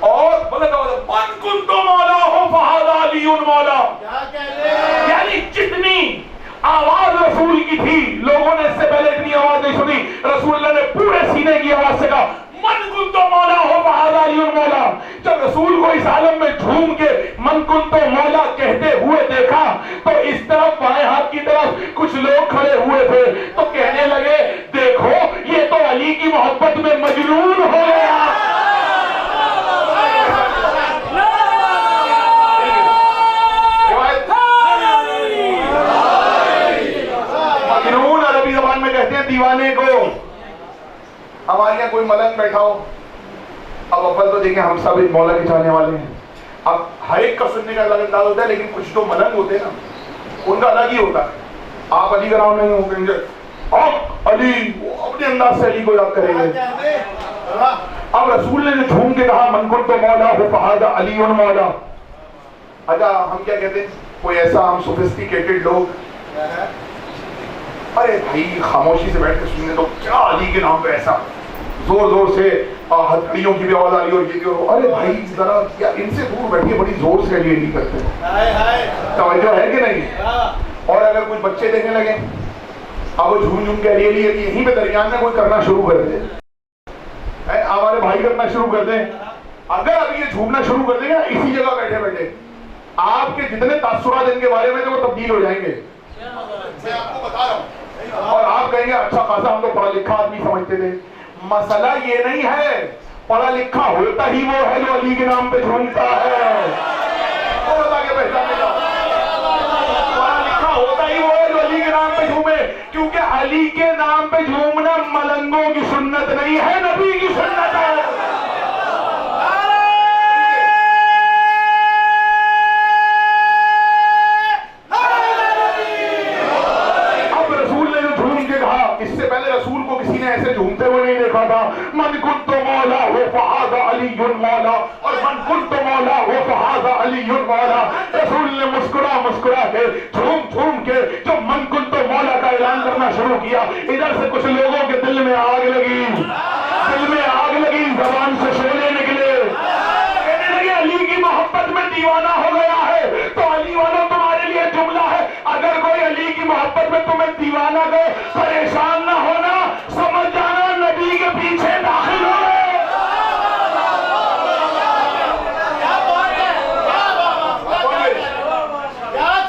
اور من کنت مولاہ فہذا علی مولا. یعنی جتنی آواز رسول کی تھی لوگوں نے اس سے پہلے اتنی آواز نہیں سنی. رسول اللہ نے پورے سینے کی آواز سے کہا من کنت مولاہ فہذا علی مولا. جب رسول کو اس عالم میں جھوم کے من کنت مولا کہتے ہوئے دیکھا تو اس طرف بائیں ہاتھ کی طرف کچھ لوگ کھڑے ہوئے تھے تو کہنے لگے دیکھو یہ تو علی کی محبت میں مجنون ہو گیا. مجنون عربی زبان میں کہتے ہیں دیوانے کو. ہمارے یہاں کوئی ملنگ بیٹھا ہو, اب اول تو دیکھیں ہم سب مولا کے چاہنے والے ہیں, اب ہر ایک کا سننے کا الگ انداز ہوتا ہے, لیکن کچھ تو ملنگ ہوتے ہیں نا ان کا الگ ہی ہوتا ہے. آپ علی کا نام نہیں ہو کہیں گے آپ علی, وہ اپنے انداز سے علی کو یاد کریں گے. اب رسول نے جھوم کے کہا من کنت مولا فہذا علی مولا. اچھا ہم کیا کہتے ہیں, کوئی ایسا ہم سوفسٹیکیٹڈ لوگ, ارے بھائی خاموشی سے بیٹھ کے سننے تو کیا علی کے نام پہ ایسا زور زور سے ہتھکڑیوں کی بھی آواز آ رہی اور یہ بھی, ارے بھائی ذرا ان سے دور بیٹھیے, بڑی زور سے علی کرتے ہیں. توجہ ہے کہ نہیں. اور اگر کچھ بچے دیکھنے لگے اب وہ جھوم جھوم کے علی یہیں پہ درمیان میں کوئی کرنا شروع کر دے, ہمارے بھائی کرنا شروع کر دیں. اگر اب یہ جھومنا شروع کر دیں گے اسی جگہ بیٹھے بیٹھے آپ کے جتنے تاثرات ان کے بارے میں وہ تبدیل ہو جائیں گے. میں آپ کو بتا رہا ہوں. اور آپ کہیں گے اچھا خاصا ہم تو پڑھا لکھا آدمی سمجھتے تھے. مسئلہ یہ نہیں ہے, پڑھا لکھا ہوتا ہی وہ ہے جو علی کے نام پہ جھومتا ہے. پڑھا لکھا ہوتا ہی وہ ہے جو علی کے نام پہ جھومے, کیونکہ علی کے نام پہ جھومنا ملنگوں کی سنت نہیں ہے, نبی کی سنت ہے. اس سے پہلے رسول کو کسی نے ایسے جھومتے ہوئے نہیں دیکھا تھا. من کنت مولا فہذا علی مولا, اور من کنت مولا فہذا علی مولا. رسول نے مسکرا کے جھوم کے جو من کنت مولا کا اعلان کرنا شروع کیا, ادھر سے کچھ لوگوں کے دل میں آگ لگی, زبان سے شعلے نکلے, کہنے لگے علی کی محبت میں دیوانہ ہو گیا ہے. تو علی والوں تمہارے لیے جملہ ہے, اگر کوئی علی کی محبت میں تمہیں دیوانہ گئے پریشان نہ ہونا, سمجھ جانا نبی کے پیچھے داخل ہو گئے.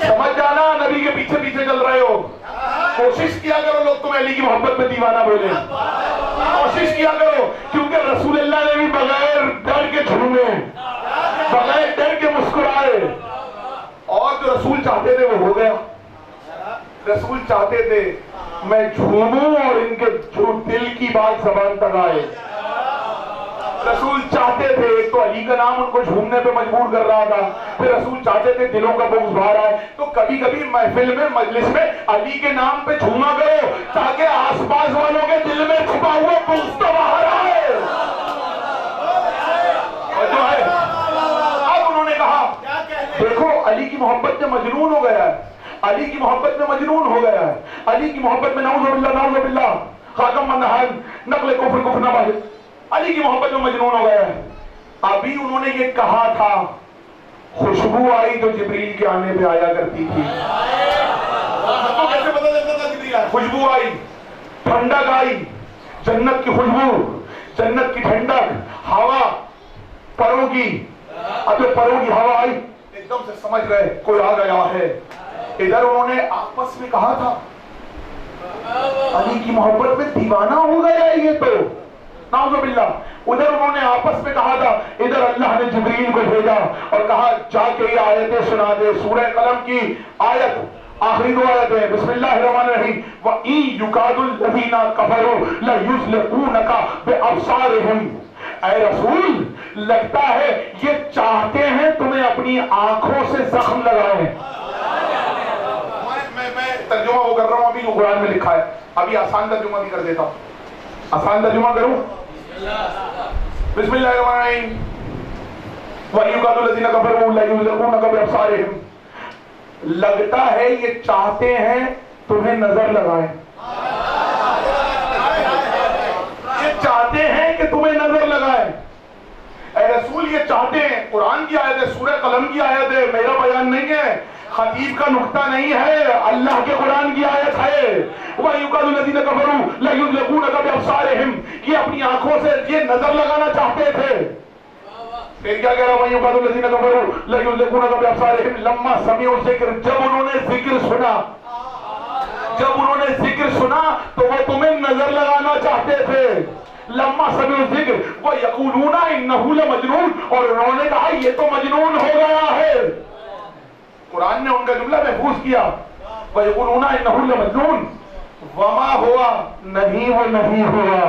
سمجھ جانا نبی کے پیچھے پیچھے چل رہے ہو. کوشش کیا کرو لوگ تمہیں علی کی محبت میں دیوانہ بولے, کوشش کیا کرو, کیونکہ رسول اللہ نے بھی بغیر ڈر کے جھومے, بغیر ڈر کے مسکرائے, اور جو رسول چاہتے تھے وہ ہو گیا. رسول چاہتے تھے میں جھوموں اور ان کے دل کی بات زبان تک آئے. رسول چاہتے تھے, ایک تو علی کا نام ان کو جھومنے پہ مجبور کر رہا تھا, پھر رسول چاہتے تھے دلوں کا بغض باہر آئے. تو کبھی کبھی محفل میں مجلس میں علی کے نام پہ جھوما کرو تاکہ آس پاس والوں کے دل میں چھپا ہوا بغض تو باہر آئے. میں مجنون ہو گیا ہے، علی کی محبت میں مجنون ہو گیا ہے، علی کی محبت میں نعوذ باللہ خاتم من نہل نقل کفر نباہ، علی کی محبت میں مجنون ہو گیا ہے۔ ابھی انہوں نے یہ کہا تھا، خوشبو آئی جو جبریل کے آنے پہ آیا کرتی تھی۔ تو کیسے پتہ چلتا تھا جبریل آیا؟ خوشبو آئی، ٹھنڈک آئی، جنت کی خوشبو، جنت کی ٹھنڈک، ہوا پروں کی، اب جو پروں کی ہوا آئی ایک دم سے سمجھ گئے کوئی آ گیا ہے۔ ادھر انہوں نے آپس میں کہا تھا علی کی محبت میں دیوانہ ہو گیا ہے یہ تو، نعوذ باللہ۔ ادھر انہوں نے آپس میں کہا تھا، ادھر اللہ نے جبریل کو بھیجا اور کہا جا کے یہ آیتیں سنا دے۔ سورہ قلم کی آیت، آخری دو آیتیں، بسم اللہ الرحمن الرحیم، وَإِن يُكَادُ الَّذِينَ كَفَرُوا لَيُزْلِقُونَكَ بِأَبْصَارِهِمْ۔ اے رسول، لگتا ہے یہ چاہتے ہیں تمہیں اپنی آنکھوں سے زخم لگائیں۔ میں ترجمہ وہ کر رہا ہوں ابھی جو قرآن میں لکھا ہے، ابھی آسان ترجمہ بھی کر دیتا ہوں، آسان ترجمہ کروں۔ بسم اللہ الرحمن الرحیم، وَإِن يُكَادُ الَّذِينَ كَفَرُوا لَيُزْلِقُونَكَ بِأَبْصَارِهِمْ۔ لگتا ہے یہ چاہتے ہیں تمہیں نظر لگائیں، یہ چاہتے ہیں کہ تمہیں نظر لگائیں۔ اے رسول یہ چاہتے ہیں، قرآن کی آیت ہے، سورہ قلم کی آیت ہے، میرا بیان نہیں ہے، خطیب کا نقطہ نہیں ہے، اللہ کے قرآن کی آیت ہے۔ وَيُقَالُ الَّذِينَ كَفَرُوا لَيُزْلِقُونَكَ بِأَبْصَارِهِمْ، یہ اپنی آنکھوں سے یہ نظر لگانا چاہتے تھے۔ پھر کیا کہہ رہا ہے؟ وَيُقَالُ الَّذِينَ كَفَرُوا لَيُزْلِقُونَكَ بِأَبْصَارِهِمْ لَمَّا سَمِعُوا الذِّكْرَ، جب انہوں نے ذکر سنا، جب انہوں نے ذکر سنا تو وہ تمہیں نظر لگانا چاہتے تھے۔ لما سمعوا الذکر وَيَقُولُونَ إِنَّهُ لَمَجْنُونَ، اور انہوں نے کہا یہ تو مجنون ہو گیا ہے۔ قرآن نے ان کا جملہ محفوظ کیا، وَيَقُولُونَ إِنَّهُ لَمَجْنُونَ وَمَا ہوا، نہیں وہ نہیں ہوا۔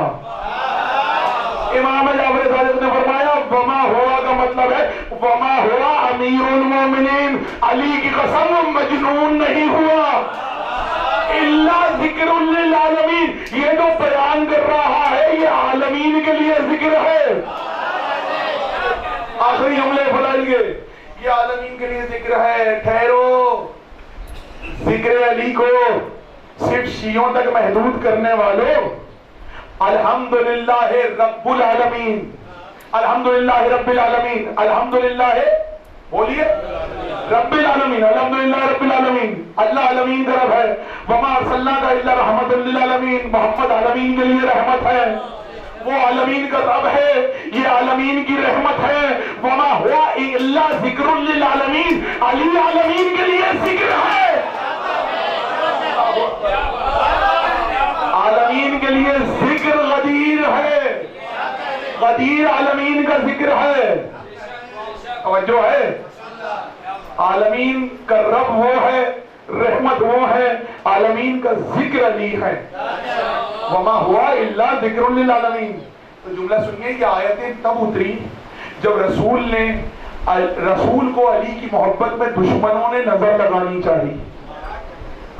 امام جعفر صادق نے فرمایا وما ہوا کا مطلب ہے وما ہوا امیر المومنین، علی کی قسم مجنون نہیں ہوا، الا ذکر للعالمین، یہ جو بیان کر رہا ہے یہ عالمین کے لیے ذکر ہے۔ آخری جملے فضائل کے، یہ عالمین کے لیے ذکر ہے۔ ٹھہرو، ذکر علی کو صرف شیعوں تک محدود کرنے والوں، الحمدللہ رب العالمین، الحمدللہ رب العالمین، الحمدللہ بولیے رب العالمین، الحمدللہ رب العالمین، اللہ عالمین کا رب ہے۔ وما ارسلناک الا رحمۃ للعالمین، محمد عالمین کے لیے رحمت ہے، وہ عالمین کا رب ہے، یہ عالمین کی رحمت ہے۔ وما ہوا الا ذکر للعالمین، علی عالمین کے لیے ذکر ہے، عالمین کے لیے ذکر غدیر ہے، غدیر عالمین کا ذکر ہے۔ توجہ ہے، عالمین کا رب وہ ہے، رحمت وہ ہے، عالمین کا ذکر علی ہے۔ وما ہوا الا ذکر للعالمین۔ تو جملہ سنیے، یہ آیتیں تب اتری جب رسول کو علی کی محبت میں دشمنوں نے نظر لگانی چاہی،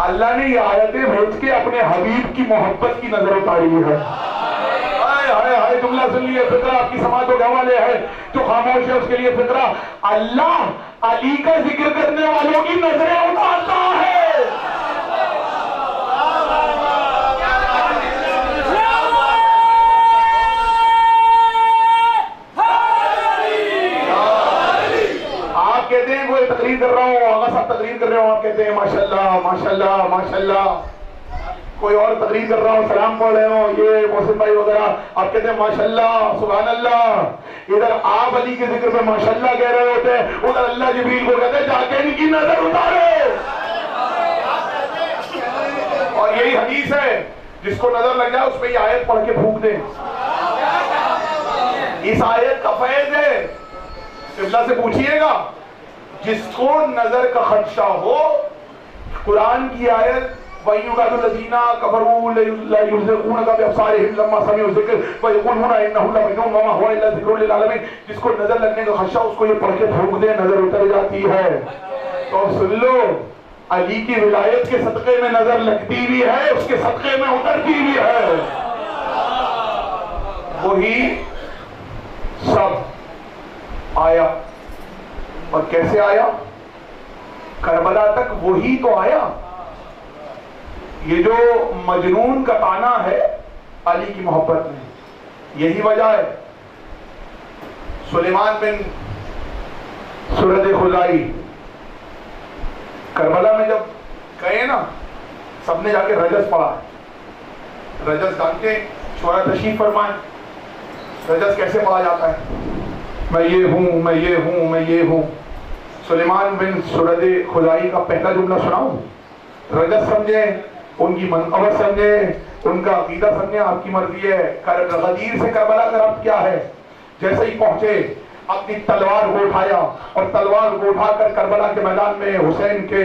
اللہ نے یہ آیتیں بھیج کے اپنے حبیب کی محبت کی نظر اتاری ہے۔ ہائے جملہ سن لیے، فقرہ آپ کی سماعتوں کے حوالے ہے، جو خاموش ہے اس کے لیے فقرہ، اللہ علی کا ذکر کرنے والوں کی نظریں اتارتا ہے۔ آپ کہتے ہیں کوئی تقریر کر رہا ہوں، آغا صاحب تقریر کر رہے ہوں، آپ کہتے ہیں ماشاءاللہ ماشاءاللہ ماشاءاللہ، کوئی اور تقریر کر رہا ہوں، سلام پڑھ رہے ہوں، یہ محسن بھائی وغیرہ، آپ کہتے ہیں ماشاءاللہ سبحان اللہ۔ ادھر آپ علی کے ذکر پہ ماشاءاللہ کہہ رہے ہوتے ہیں، ادھر اللہ جبریل کو کہتے ہیں جا کے ان کی نظر اتارو۔ اور یہی حدیث ہے، جس کو نظر لگ جائے اس پہ یہ آیت پڑھ کے پھونک دیں۔ اس آیت کا فیض ہے، قبلہ سے پوچھئے گا، جس کو نظر کا خدشہ ہو، قرآن کی آیت وَيُقَالُ الَّذِينَ كَفَرُوا لَيُزْلِقُونَكَ بِأَبْصَارِهِمْ لَمَّا سَمِعُوا الذِّكْرَ وَيَقُولُونَ إِنَّهُ لَمَجْنُونٌ وَمَا هُوَ إِلَّا ذِكْرٌ لِلْعَالَمِينَ، جس کو نظر لگنے کا خدشہ اس کو یہ پڑھ کے پھونک دے، نظر اتر جاتی ہے۔ تو سن لو، علی کی ولایت کے صدقے میں نظر لگتی بھی ہے، اس کے صدقے میں اترتی بھی ہے۔ وہی سب آیا، اور کیسے آیا؟ کربلا تک وہی تو آیا. یہ جو مجنون کا تانا ہے علی کی محبت میں, یہی وجہ ہے. سلیمان بن سرد خزائی کربلا میں جب گئے نا, سب نے جا کے رجز پڑھا. رجز جانتے ہیں, شورا تشریف فرمائیں, رجز کیسے پڑھا جاتا ہے؟ میں یہ ہوں, میں یہ ہوں, میں یہ ہوں. سلیمان بن سرد خزائی کا پہلا جملہ سناؤں؟ رجز سمجھیں, ان کی منقبت سمجھیں, ان کا عقیدہ سمجھیں, آپ کی مرضی ہے. غدیر سے کربلا کا ربط کیا ہے؟ جیسے ہی پہنچے اپنی تلوار کو اٹھایا, اور تلوار کو اٹھا کر کربلا کے میدان میں حسین کے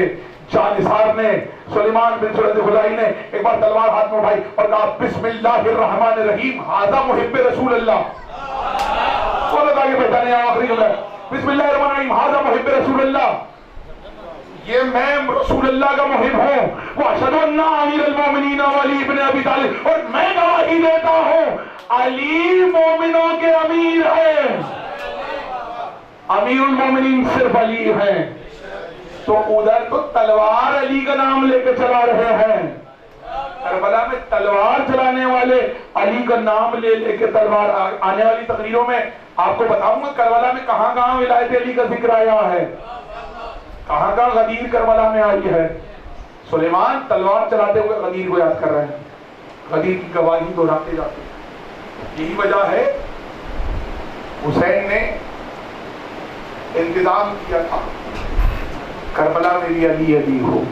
جانثار نے, سلیمان بن سرد خزائی نے ایک بار تلوار ہاتھ میں اٹھائی اور کہا بسم اللہ الرحمن الرحیم ھذا محب رسول اللہ. کون بتا کے پہچانے آخری جملہ بسم اللہ الرحمن الرحیم ھذا محب رسول اللہ, یہ میں رسول اللہ کا محب ہوں. واشهد ان امیر المومنین علی بن ابی طالب, اور میں گواہی دیتا ہوں علی مومنوں کے امیر ہیں. امیر المومنین صرف علی ہیں. تو ادھر تو تلوار علی کا نام لے کے چلا رہے ہیں, کربلا میں تلوار چلانے والے علی کا نام لے لے کے تلوار. آنے والی تقریروں میں آپ کو بتاؤں گا کربلا میں کہاں کہاں ولایت علی کا ذکر آیا ہے, کہاں کہاں غدیر کربلا میں آئی ہے. سلیمان تلوار چلاتے ہوئے غدیر کو یاد کر رہے ہیں, غدیر کی گواہی دہراتے جاتے ہیں. یہی وجہ ہے حسین نے انتظام کیا تھا کربلا میں بھی علی علی ہو.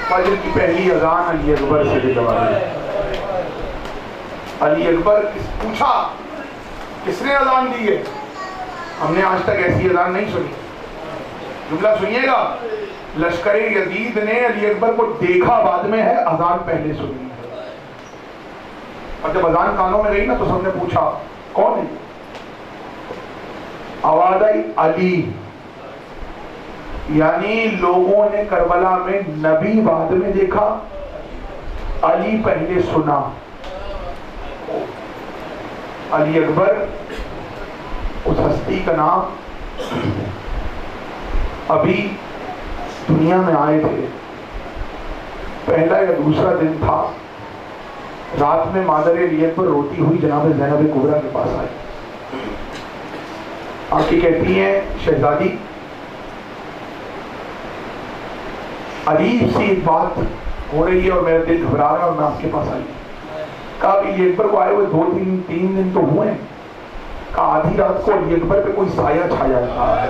فجر کی پہلی اذان علی اکبر سے دلوائی. علی اکبر پوچھا کس نے اذان دی ہے؟ ہم نے آج تک ایسی اذان نہیں سنی. جملہ سنیے گا, لشکر یزید نے علی اکبر کو دیکھا بعد میں ہے, اذان پہلے سنی ہے. اور جب اذان کانوں میں گئی نا تو سب نے پوچھا کون ہے؟ آواز آئی علی. یعنی لوگوں نے کربلا میں نبی بعد میں دیکھا, علی پہلے سنا. علی اکبر اس ہستی کا نام ابھی دنیا میں آئے تھے, پہلا یا دوسرا دن تھا. رات میں مادر علی اکبر روتی ہوئی جناب زینب کبریٰ کے پاس آئی. آ کے کہتی ہیں شہزادی عجیب سی ایک بات ہو رہی ہے اور میرا دل گھبرا رہا ہے اور میں آپ کے پاس آئی. کہا علی اکبر کو آئے ہوئے 2-3 دن تو ہوئے. کہا آدھی رات کو علی اکبر پہ کوئی سایہ چھایا جاتا ہے.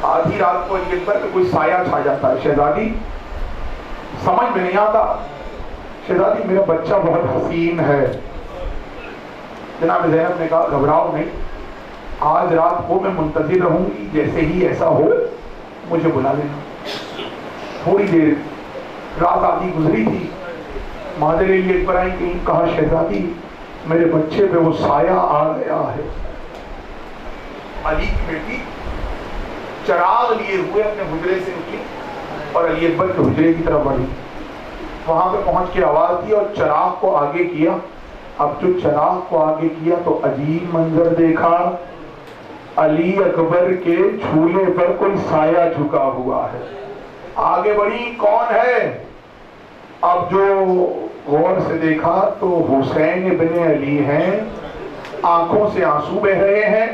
آدھی رات کو علی اکبر پہ کوئی سایہ چھا جاتا ہے. شہزادی سمجھ میں نہیں آتا. شہزادی میرا بچہ بہت حسین ہے. جناب زینب نے کہا گھبراؤ نہیں, آج رات کو میں منتظر رہوں گی, جیسے ہی ایسا ہو مجھے بلا لینا. تھوڑی دیر رات آدھی گزری تھی, مادر علی اکبر آئی, کہیں کہا شہزادی میرے بچے پہ وہ سایہ آ گیا ہے. علی کی بیٹی چراغ لیے ہوئے اپنے حجرے سے نکلی اور علی اکبر کے حجرے کی طرف بڑھی. وہاں پہ پہنچ کے آواز دی اور چراغ کو آگے کیا. اب جو چراغ کو آگے کیا تو عجیب منظر دیکھا, علی اکبر کے جھولے پر کوئی سایہ جھکا ہوا ہے. آگے بڑھی, کون ہے؟ اب جو غور سے دیکھا تو حسین ابن علی ہیں, آنکھوں سے آنسو بہ رہے ہیں.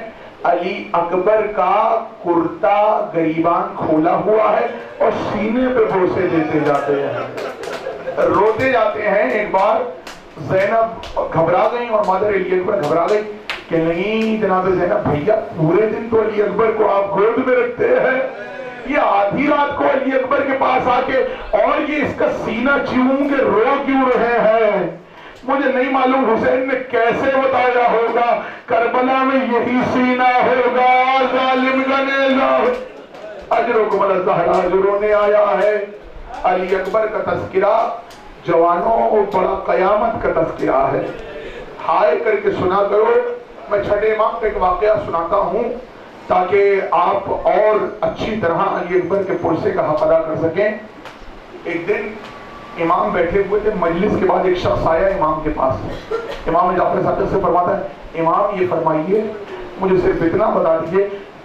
علی اکبر کا کرتا گریبان کھولا ہوا ہے اور سینے پہ بوسے دیتے جاتے ہیں, روتے جاتے ہیں. ایک بار زینب گھبرا گئی اور مادر علی اکبر گھبرا گئی کہ نہیں جناب زینب بھیا, پورے دن تو علی اکبر کو آپ گود میں رکھتے ہیں, یہ آدھی رات کو علی اکبر کے پاس آ کے اور یہ اس کا سینہ چیوں کے رو کیوں رہے ہیں؟ مجھے نہیں معلوم حسین نے کیسے بتایا ہوگا کربلا میں یہی سینہ ہوگا. ظالم گنیزہ اجرکم الزہرا رونے آیا ہے. علی اکبر کا تذکرہ جوانوں بڑا قیامت کا تذکرہ ہے. ہائے کر کے سنا کرو. میں چھٹے امام کا ایک واقعہ سناتا ہوں تاکہ آپ اور اچھی طرح علی اکبر کے پرسے کا حق ادا کر سکیں. ایک دن امام بیٹھے ہوئے تھے, مجلس کے بعد ایک شخص آیا امام کے پاس. امام جعفر صادق سے فرماتا ہے امام یہ فرمائیے, مجھے صرف اتنا بتا دیجئے